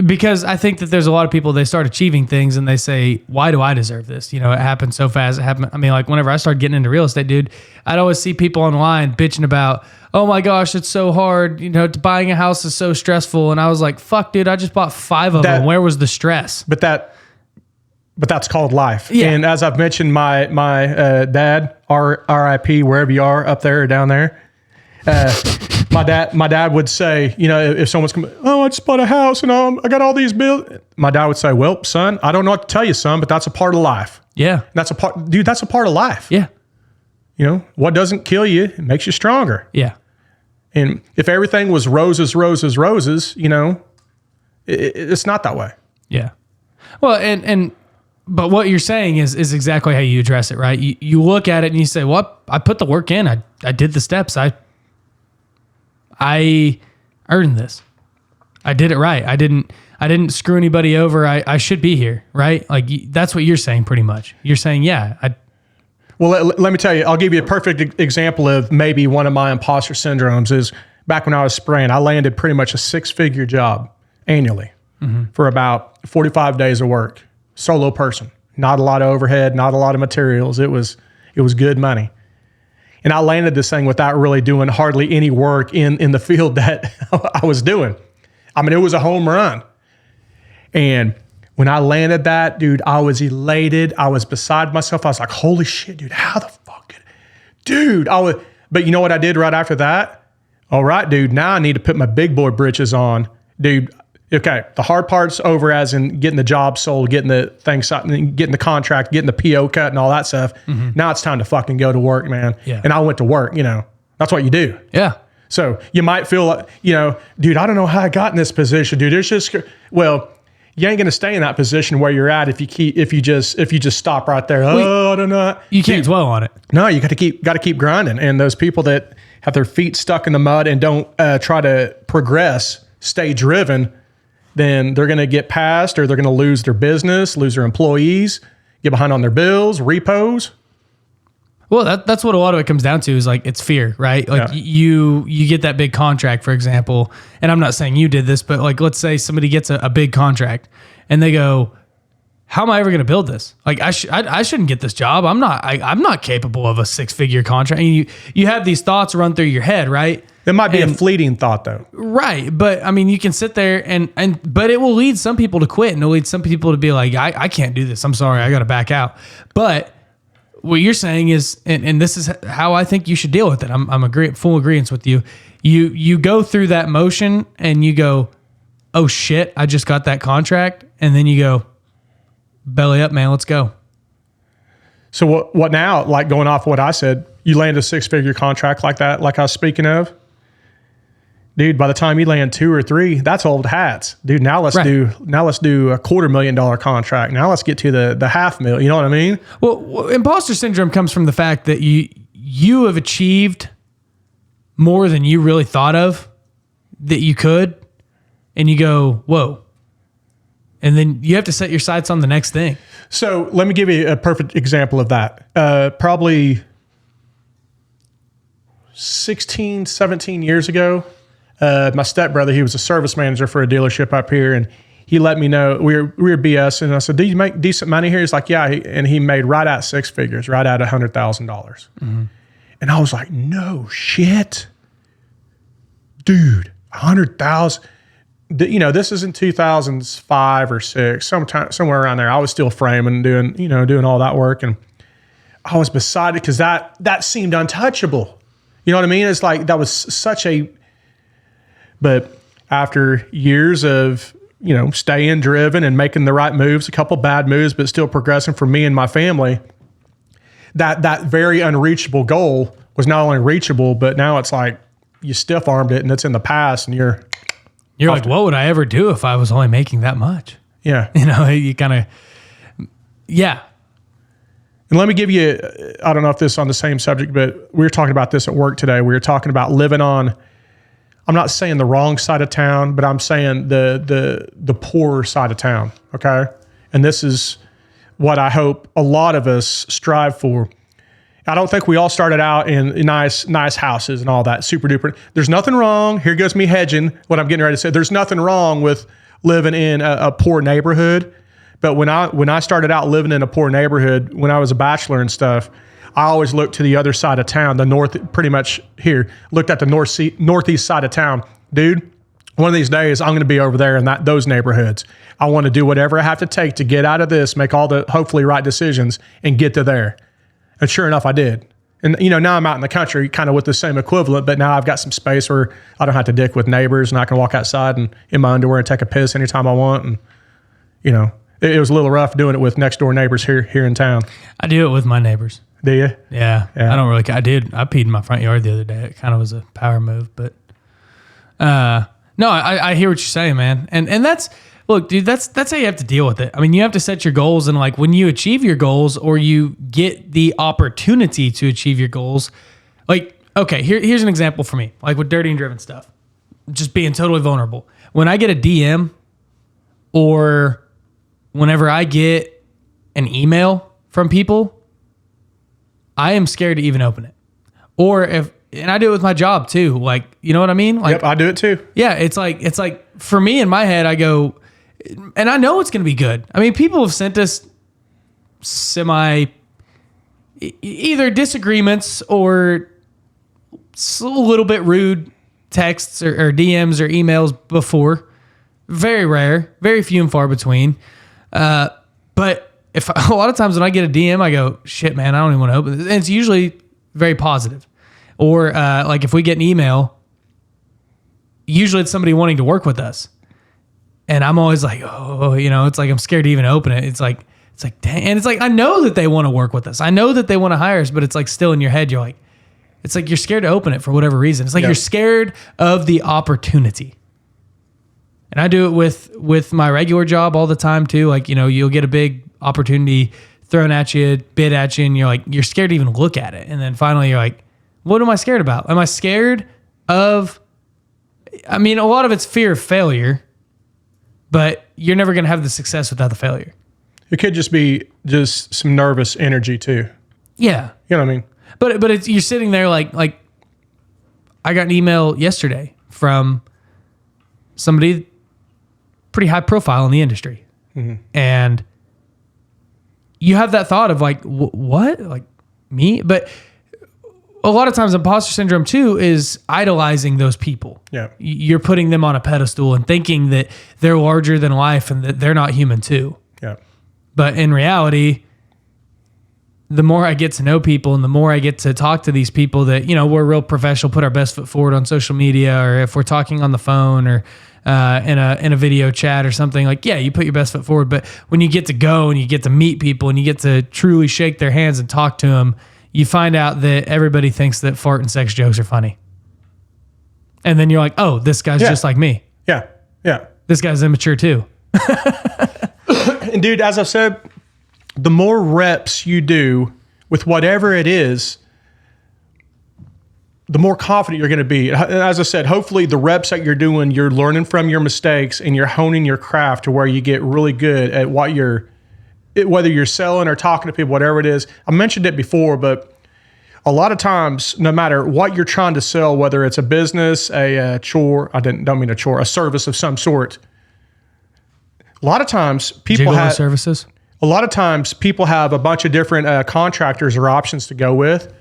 because I think that there's a lot of people, they start achieving things and they say, why do I deserve this? You know, it happened so fast. It happened. I mean, like whenever I started getting into real estate, dude, I'd always see people online bitching about, oh my gosh, it's so hard. You know, buying a house is so stressful. And I was like, fuck, dude, I just bought 5 of them. Where was the stress? But that's called life. Yeah. And as I've mentioned, my dad, RIP, wherever you are, up there or down there, my dad would say, you know, if someone's coming, oh, I just bought a house and I got all these bills. My dad would say, well, son, I don't know what to tell you, son, but that's a part of life. Yeah. That's a part, dude, that's a part of life. Yeah. You know, what doesn't kill you, it makes you stronger. Yeah. And if everything was roses, roses, roses, you know, it's not that way. Yeah. Well, but what you're saying is exactly how you address it, right? You look at it and you say, well, I put the work in. I did the steps. I earned this. I did it right. I didn't screw anybody over. I should be here, right? Like that's what you're saying pretty much. You're saying, yeah. Well, let me tell you, I'll give you a perfect example of maybe one of my imposter syndromes is back when I was spraying, I landed pretty much a 6-figure job annually for about 45 days of work. Solo person, not a lot of overhead, not a lot of materials. It was good money. And I landed this thing without really doing hardly any work in the field that I was doing. I mean, it was a home run. And when I landed that, dude, I was elated. I was beside myself. I was like, holy shit, dude, how the fuck? Dude, but you know what I did right after that? All right, dude, now I need to put my big boy britches on. Dude, okay, the hard part's over as in getting the job sold, getting the thing signed, getting the contract, getting the PO cut and all that stuff. Now it's time to fucking go to work, man. Yeah. And I went to work, you know. That's what you do. Yeah. So you might feel like, you know, dude, I don't know how I got in this position, dude. It's just, well, you ain't going to stay in that position where you're at if you just stop right there. I don't know. You can't dwell on it. No, you got to keep grinding. And those people that have their feet stuck in the mud and don't try to progress, stay driven, then they're going to get past or they're going to lose their business, lose their employees, get behind on their bills, repos. Well, that's what a lot of it comes down to is like, it's fear, right? Like you get that big contract, for example, and I'm not saying you did this, but like, let's say somebody gets a big contract and they go, how am I ever going to build this? Like I shouldn't get this job. I'm not capable of a 6-figure contract. And you have these thoughts run through your head, right? It might be a fleeting thought though. Right. But I mean, you can sit there but it will lead some people to quit and it'll lead some people to be like, I can't do this. I'm sorry. I got to back out. But what you're saying is, and this is how I think you should deal with it. I'm full agreement with you. You go through that motion and you go, oh shit, I just got that contract. And then you go, belly up, man, let's go. So what now, like going off what I said, you land a 6-figure contract like that, like I was speaking of, dude, by the time you land 2 or 3, that's old hats. Dude, now let's do a $250,000 contract. Now let's get to the $500,000. You know what I mean? Well, imposter syndrome comes from the fact that you have achieved more than you really thought of that you could. And you go, whoa. And then you have to set your sights on the next thing. So let me give you a perfect example of that. Probably 16, 17 years ago, my stepbrother, he was a service manager for a dealership up here, and he let me know we were BS, and I said, "Do you make decent money here?" He's like, "Yeah," and he made right at 6 figures, right at $100,000, and I was like, "No shit, dude, 100,000." You know, this is in 2005 or 6, somewhere around there. I was still framing, doing all that work, and I was beside it because that seemed untouchable. You know what I mean? It's like that was such a. But after years of, staying driven and making the right moves, a couple bad moves, but still progressing for me and my family, that very unreachable goal was not only reachable, but now it's like you stiff-armed it and it's in the past and you're like, what would I ever do if I was only making that much? Yeah. You kind of, yeah. And let me give you, I don't know if this is on the same subject, but we were talking about this at work today. We were talking about living on, I'm not saying the wrong side of town, but I'm saying the poorer side of town, okay? And this is what I hope a lot of us strive for. I don't think we all started out in nice houses and all that, super duper. There's nothing wrong. Here goes me hedging what I'm getting ready to say. There's nothing wrong with living in a poor neighborhood. But when I started out living in a poor neighborhood, when I was a bachelor and stuff, I always looked to the other side of town, the north, pretty much here, looked at the northeast side of town. Dude, one of these days, I'm going to be over there in those neighborhoods. I want to do whatever I have to take to get out of this, make all the hopefully right decisions, and get to there. And sure enough, I did. And, now I'm out in the country kind of with the same equivalent, but now I've got some space where I don't have to dick with neighbors, and I can walk outside and in my underwear and take a piss anytime I want. And, it was a little rough doing it with next door neighbors here in town. I do it with my neighbors. Do you? Yeah. I don't really. I peed in my front yard the other day. It kind of was a power move, but no, I hear what you're saying, man. And that's, look, dude, that's how you have to deal with it. I mean, you have to set your goals, and like when you achieve your goals or you get the opportunity to achieve your goals, like, okay, here's an example for me, like with dirty and driven stuff, just being totally vulnerable. When I get a DM or whenever I get an email from people, I am scared to even open it. And I do it with my job too. Like, you know what I mean? Like, yep, I do it too. Yeah, it's like for me in my head, I go, and I know it's going to be good. I mean, people have sent us either disagreements or a little bit rude texts or DMs or emails before. Very rare, very few and far between. But if a lot of times when I get a DM, I go, shit, man, I don't even want to open this. And it's usually very positive. Or like if we get an email, usually it's somebody wanting to work with us. And I'm always like, oh, it's like I'm scared to even open it. It's like, dang. And it's like, I know that they want to work with us. I know that they want to hire us, but it's like still in your head, you're like, it's like you're scared to open it for whatever reason. It's like You're scared of the opportunity. And I do it with my regular job all the time too. Like, you'll get a big opportunity thrown at you, bid at you, and you're scared to even look at it. And then finally you're like, what am I scared about? Am I scared of, a lot of it's fear of failure, but you're never going to have the success without the failure. It could just be some nervous energy too. Yeah. You know what I mean? But you're sitting there like I got an email yesterday from somebody pretty high profile in the industry. Mm-hmm. And you have that thought of like, what? Like me? But a lot of times imposter syndrome too is idolizing those people. Yeah. You're putting them on a pedestal and thinking that they're larger than life and that they're not human too. Yeah. But in reality, the more I get to know people and the more I get to talk to these people that, we're real professional, put our best foot forward on social media, or if we're talking on the phone or in a video chat or something, like, yeah, you put your best foot forward. But when you get to go and you get to meet people and you get to truly shake their hands and talk to them, you find out that everybody thinks that fart and sex jokes are funny. And then you're like, oh, this guy's just like me. Yeah. Yeah. This guy's immature too. And dude, as I said, the more reps you do with whatever it is, the more confident you're going to be. As I said, hopefully the reps that you're doing, you're learning from your mistakes and you're honing your craft to where you get really good at whether you're selling or talking to people, whatever it is. I mentioned it before, but a lot of times, no matter what you're trying to sell, whether it's a business, a chore, don't mean a chore, a service of some sort. A lot of times people have services. A lot of times people have a bunch of different contractors or options to go with.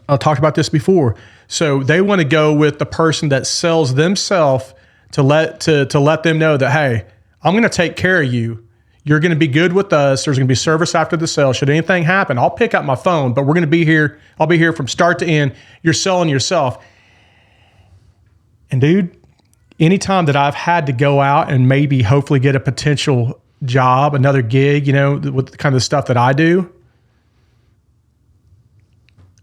I've talked about this before. So they want to go with the person that sells themselves to let them know that, hey, I'm going to take care of you. You're going to be good with us. There's going to be service after the sale. Should anything happen, I'll pick up my phone, but we're going to be here. I'll be here from start to end. You're selling yourself. And dude, anytime that I've had to go out and maybe hopefully get a potential job, another gig, with the kind of stuff that I do,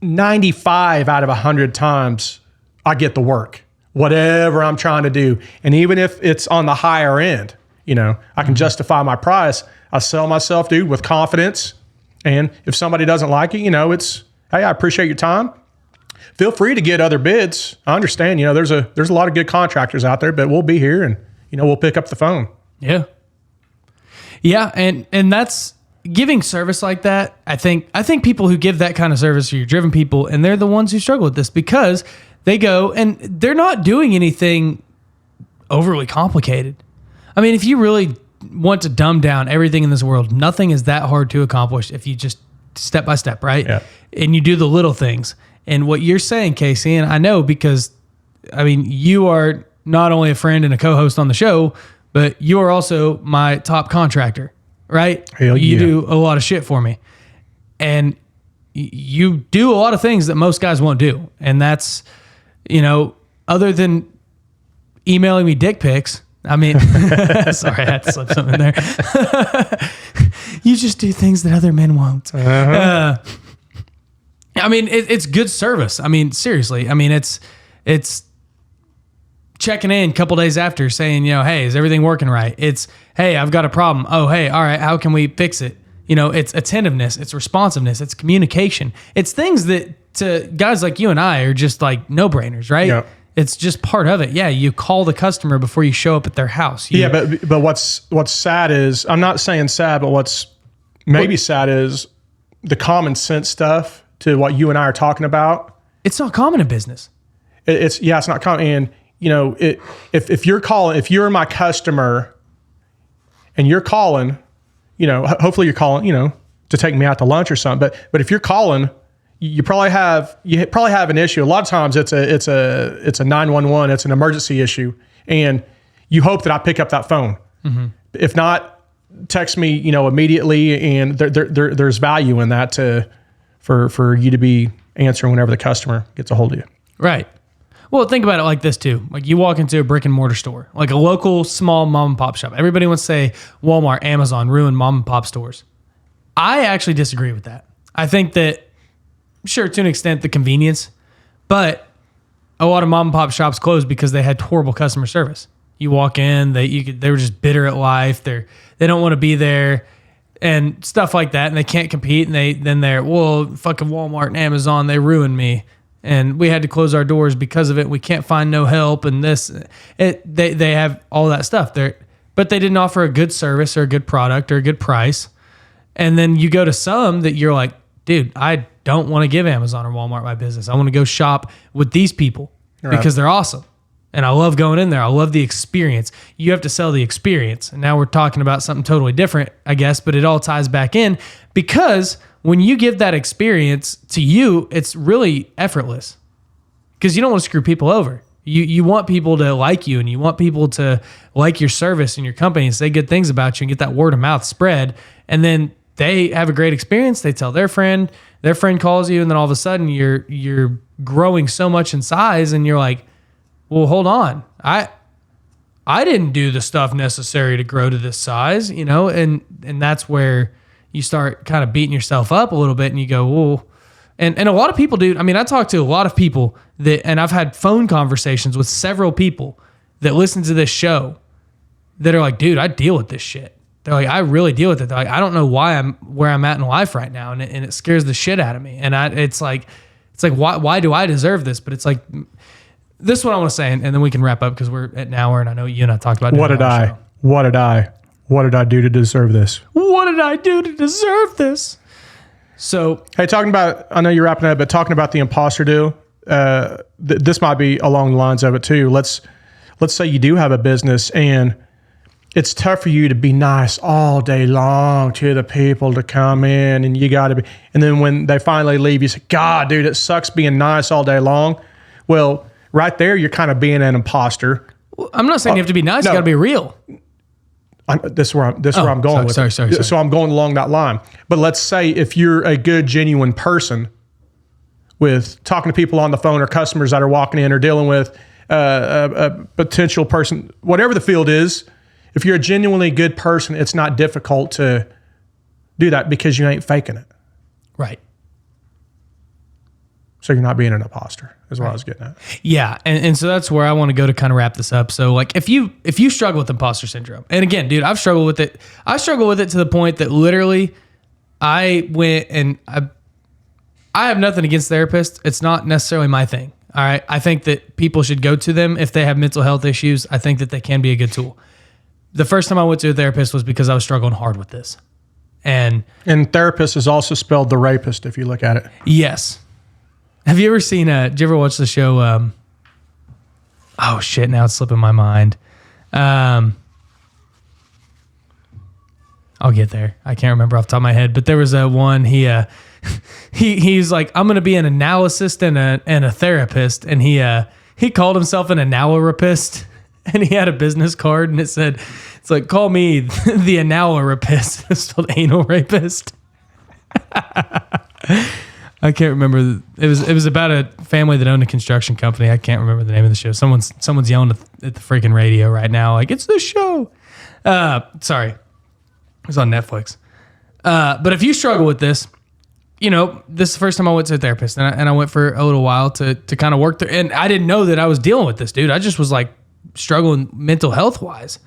95 out of 100 times I get the work, whatever I'm trying to do. And even if it's on the higher end, I can justify my price. I sell myself, dude, with confidence. And if somebody doesn't like it, it's, hey, I appreciate your time. Feel free to get other bids. I understand, there's a lot of good contractors out there, but we'll be here and, we'll pick up the phone. Yeah. Yeah. And that's giving service like that. I think people who give that kind of service are your driven people, and they're the ones who struggle with this because they go and they're not doing anything overly complicated. I mean, if you really want to dumb down everything in this world, nothing is that hard to accomplish if you just step by step, right? Yeah. And you do the little things. And what you're saying, Casey, and I know because, I mean, you are not only a friend and a co-host on the show, but you are also my top contractor, right? Hell You yeah. do a lot of shit for me. And you do a lot of things that most guys won't do. And that's, other than emailing me dick pics, I mean, sorry, I had to slip something in there. You just do things that other men won't. I mean, it's good service. I mean, seriously. I mean, it's checking in a couple days after saying, hey, is everything working right? It's, hey, I've got a problem. Oh, hey, all right, how can we fix it? It's attentiveness, it's responsiveness, it's communication. It's things that to guys like you and I are just like no-brainers, right? Yeah. It's just part of it. Yeah, you call the customer before you show up at their house. But what's sad is, I'm not saying sad, but what's maybe sad is the common sense stuff to what you and I are talking about. It's not common in business. It's not common. And if you're my customer and you're calling, hopefully you're calling, to take me out to lunch or something. But if you're calling, you probably have an issue. A lot of times it's a 911, it's an emergency issue, and you hope that I pick up that phone. Mm-hmm. If not, text me, immediately, and there's value in that for you to be answering whenever the customer gets a hold of you. Right. Well, think about it like this too. Like you walk into a brick and mortar store, like a local small mom and pop shop. Everybody wants to say Walmart, Amazon ruin mom and pop stores. I actually disagree with that. I think that, sure, to an extent, the convenience, but a lot of mom and pop shops closed because they had horrible customer service. You walk in, they were just bitter at life. They don't want to be there and stuff like that, and they can't compete. And they're fucking Walmart and Amazon, they ruined me. And we had to close our doors because of it. We can't find no help and they have all that stuff there, but they didn't offer a good service or a good product or a good price. And then you go to some that you're like, dude, I don't want to give Amazon or Walmart my business. I want to go shop with these people because they're awesome. And I love going in there. I love the experience. You have to sell the experience. And now we're talking about something totally different, I guess, but it all ties back in because when you give that experience to you, it's really effortless because you don't want to screw people over. You want people to like you and you want people to like your service and your company and say good things about you and get that word of mouth spread. And then they have a great experience. They tell their friend calls you, and then all of a sudden you're growing so much in size and you're like, well, hold on. I didn't do the stuff necessary to grow to this size, and that's where you start kind of beating yourself up a little bit and you go, well, and a lot of people, dude, I mean, I talk to a lot of people and I've had phone conversations with several people that listen to this show that are like, dude, I deal with this shit. They're like, I really deal with it. They're like, I don't know why I'm where I'm at in life right now. And it scares the shit out of me. And it's like, why do I deserve this? But it's like, this is what I want to say. And then we can wrap up because we're at an hour and I know you and I talked about What did I do to deserve this? What did I do to deserve this? So, hey, I know you're wrapping up, but talking about the imposter deal, this might be along the lines of it too. Let's say you do have a business and it's tough for you to be nice all day long to the people to come in, and you got to be. And then when they finally leave, you say, God, dude, it sucks being nice all day long. Well, right there, you're kind of being an imposter. Well, I'm not saying you have to be nice. You got to be real. This is where I'm going with it. Sorry. So I'm going along that line. But let's say if you're a good, genuine person with talking to people on the phone or customers that are walking in or dealing with a potential person, whatever the field is, if you're a genuinely good person, it's not difficult to do that because you ain't faking it. Right. So you're not being an imposter, is what I was getting at. Yeah, and so that's where I want to go to kind of wrap this up. So like if you struggle with imposter syndrome, and again, dude, I've struggled with it. I struggle with it to the point that literally I went and I have nothing against therapists. It's not necessarily my thing. All right. I think that people should go to them if they have mental health issues. I think that they can be a good tool. The first time I went to a therapist was because I was struggling hard with this. And therapist is also spelled the rapist if you look at it. Yes. Have you ever seen did you ever watch the show oh shit, now it's slipping my mind. I'll get there. I can't remember off the top of my head, but there was a one. He's like, I'm going to be an analyst and a therapist, and he called himself an analorapist, and he had a business card, and it said, it's like, call me the analorapist. It's spelled anal rapist. I can't remember. It was about a family that owned a construction company. I can't remember the name of the show. Someone's yelling at the freaking radio right now, like, it's the show. Sorry, it was on Netflix. But if you struggle with this, this is the first time I went to a therapist, and I went for a little while to kind of work through. And I didn't know that I was dealing with this, dude. I just was like struggling mental health wise,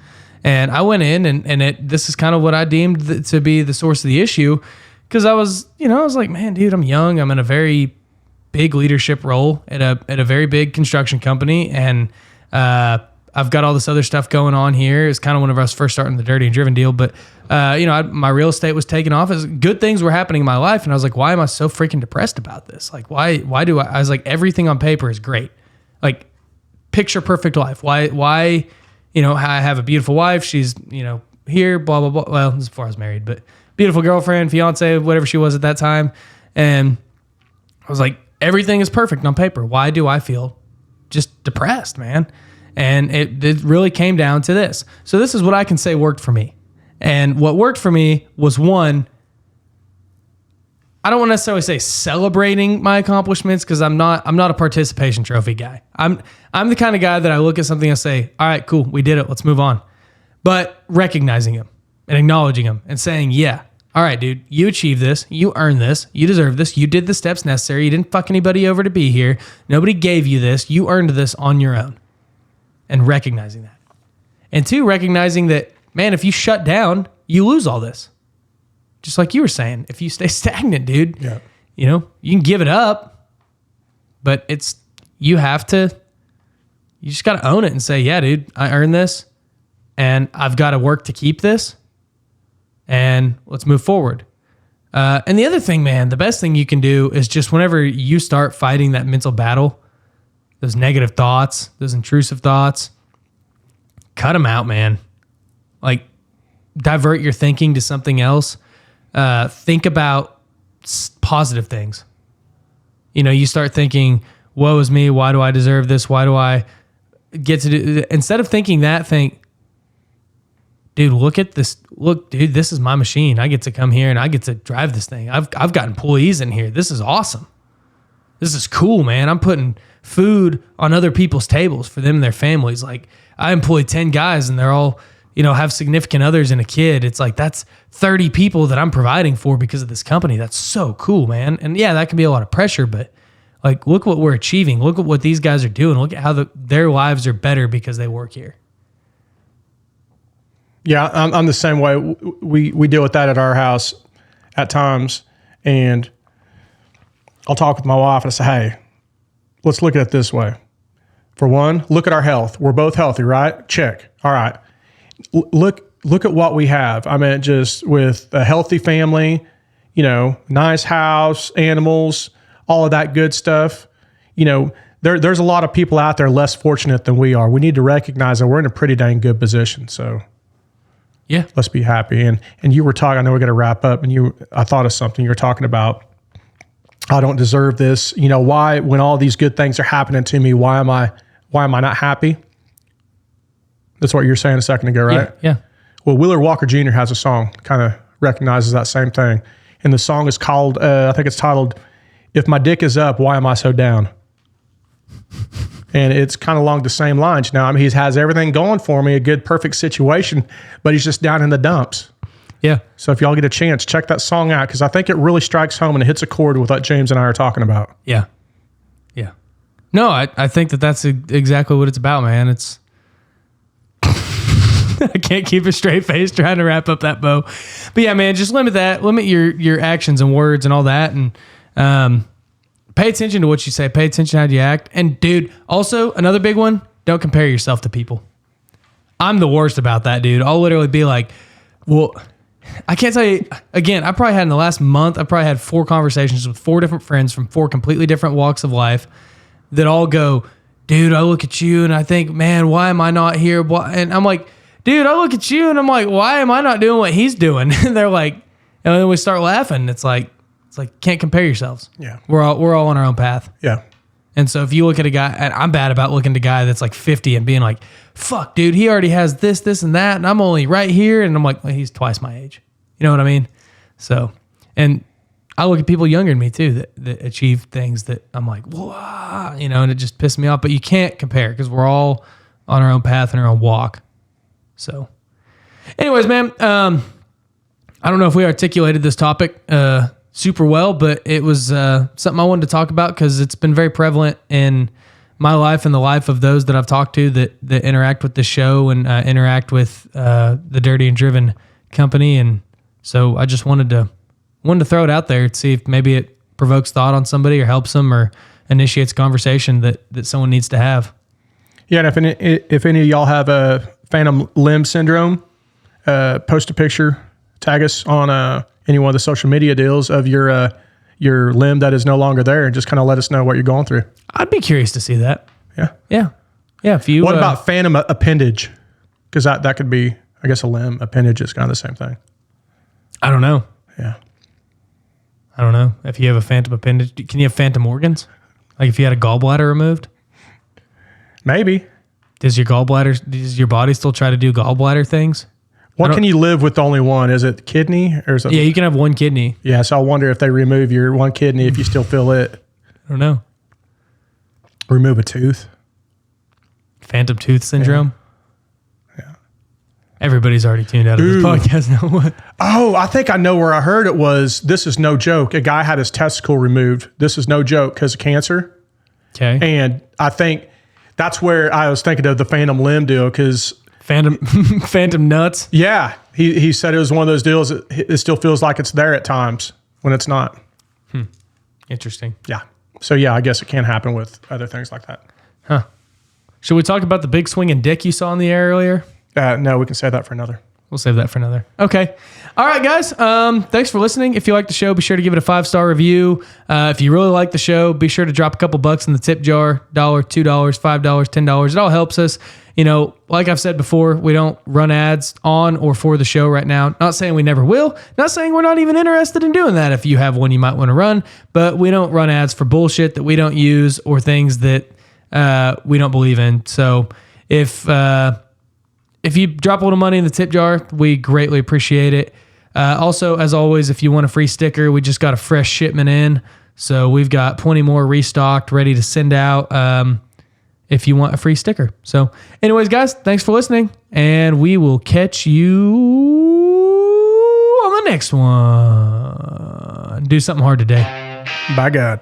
and I went in, and this is kind of what I deemed to be the source of the issue. Because I was like, man, dude, I'm young. I'm in a very big leadership role at a very big construction company, and I've got all this other stuff going on here. It's kind of whenever I was first starting the Dirty and Driven deal, but my real estate was taking off. As good things were happening in my life, and I was like, why am I so freaking depressed about this? Like, why do I was like, everything on paper is great, like picture perfect life. Why I have a beautiful wife. She's here, blah blah blah. Well, this is before I was married, but. Beautiful girlfriend, fiance, whatever she was at that time. And I was like, everything is perfect on paper. Why do I feel just depressed, man? And it really came down to this. So this is what I can say worked for me. And what worked for me was, one, I don't want to necessarily say celebrating my accomplishments, because I'm not a participation trophy guy. I'm the kind of guy that I look at something and say, all right, cool, we did it, let's move on. But recognizing them and acknowledging them and saying, yeah, all right, dude, you achieved this. You earned this. You deserve this. You did the steps necessary. You didn't fuck anybody over to be here. Nobody gave you this. You earned this on your own. And recognizing that. And two, recognizing that, man, if you shut down, you lose all this. Just like you were saying, if you stay stagnant, dude, yeah. You can give it up, but you just got to own it and say, yeah, dude, I earned this. And I've got to work to keep this, and let's move forward. And the other thing, man, the best thing you can do is just whenever you start fighting that mental battle, those negative thoughts, those intrusive thoughts, cut them out, man. Like, divert your thinking to something else. Think about positive things. You start thinking, woe is me, why do I deserve this? Why do I get to do... Instead of thinking that, think, dude, look at this. Look, dude, this is my machine. I get to come here and I get to drive this thing. I've got employees in here. This is awesome. This is cool, man. I'm putting food on other people's tables for them and their families. Like, I employ 10 guys and they're all, have significant others and a kid. It's like, that's 30 people that I'm providing for because of this company. That's so cool, man. And yeah, that can be a lot of pressure, but like, look what we're achieving. Look at what these guys are doing. Look at how their lives are better because they work here. Yeah, I'm the same way. We deal with that at our house at times, and I'll talk with my wife and I say, hey, let's look at it this way. For one, look at our health. We're both healthy, right? Check. All right. Look at what we have. I mean, just with a healthy family, nice house, animals, all of that good stuff. There's a lot of people out there less fortunate than we are. We need to recognize that we're in a pretty dang good position. So yeah, let's be happy. And you were talking, I know we're going to wrap up, and I thought of something. You were talking about, I don't deserve this. Why, when all these good things are happening to me, why am I not happy? That's what you were saying a second ago, right? Yeah. Well, Wheeler Walker Jr. has a song kind of recognizes that same thing. And the song is called, I think it's titled, If My Dick Is Up, Why Am I So Down? And it's kind of along the same lines. Now, I mean, he has everything going for me, a good, perfect situation, but he's just down in the dumps. Yeah. So if y'all get a chance, check that song out, because I think it really strikes home and it hits a chord with what James and I are talking about. Yeah. Yeah. No, I think that's exactly what it's about, man. It's I can't keep a straight face trying to wrap up that bow. But yeah, man, just limit your actions and words and all that, and pay attention to what you say. Pay attention to how you act. And dude, also another big one, don't compare yourself to people. I'm the worst about that, dude. I'll literally be like, well, I can't tell you, again, I probably had in the last month, I probably had 4 conversations with 4 different friends from 4 completely different walks of life that all go, dude, I look at you and I think, man, why am I not here? And I'm like, dude, I look at you and I'm like, why am I not doing what he's doing? And they're like, and then we start laughing. It's like, can't compare yourselves. Yeah. We're all on our own path. Yeah. And so if you look at a guy, and I'm bad about looking at a guy that's like 50 and being like, fuck, dude, he already has this, and that, and I'm only right here. And I'm like, well, he's twice my age. You know what I mean? So, and I look at people younger than me too that achieve things that I'm like, whoa, and it just pisses me off. But you can't compare because we're all on our own path and our own walk. So, anyways, man, I don't know if we articulated this topic super well, but it was something I wanted to talk about because it's been very prevalent in my life and the life of those that I've talked to that interact with the show and interact with the Dirty and Driven company. And so I just wanted to throw it out there to see if maybe it provokes thought on somebody or helps them or initiates conversation that someone needs to have. Yeah, and if any of y'all have a phantom limb syndrome, post a picture, tag us on any one of the social media deals of your limb that is no longer there, and just kind of let us know what you're going through. I'd be curious to see that. Yeah. If you. What about phantom appendage? Because that could be, I guess, a limb appendage is kind of the same thing. I don't know. Yeah. I don't know if you have a phantom appendage. Can you have phantom organs? Like if you had a gallbladder removed? Maybe. Does your body still try to do gallbladder things? What can you live with only one? Is it kidney or is it? Yeah, you can have one kidney. Yeah, so I wonder if they remove your one kidney if you still feel it. I don't know. Remove a tooth. Phantom tooth syndrome. Yeah. Everybody's already tuned out of this podcast now. What? Oh, I think I know where I heard it was. This is no joke. A guy had his testicle removed. This is no joke because of cancer. Okay. And I think that's where I was thinking of the phantom limb deal because phantom nuts. Yeah, he said it was one of those deals that it still feels like it's there at times when it's not. Interesting. Yeah. So yeah, I guess it can happen with other things like that. Huh. Should we talk about the big swinging dick you saw in the air earlier? No, we can save that for another. We'll save that for another. Okay. All right, guys. Thanks for listening. If you like the show, be sure to give it a 5-star review. If you really like the show, be sure to drop a couple bucks in the tip jar. $1, $2, $5, $10. It all helps us. Like I've said before, we don't run ads on or for the show right now. Not saying we never will. Not saying we're not even interested in doing that. If you have one you might want to run, but we don't run ads for bullshit that we don't use or things that we don't believe in. So if you drop a little money in the tip jar, we greatly appreciate it. Also, as always, if you want a free sticker, we just got a fresh shipment in. So we've got plenty more restocked, ready to send out if you want a free sticker. So anyways, guys, thanks for listening. And we will catch you on the next one. Do something hard today. By God.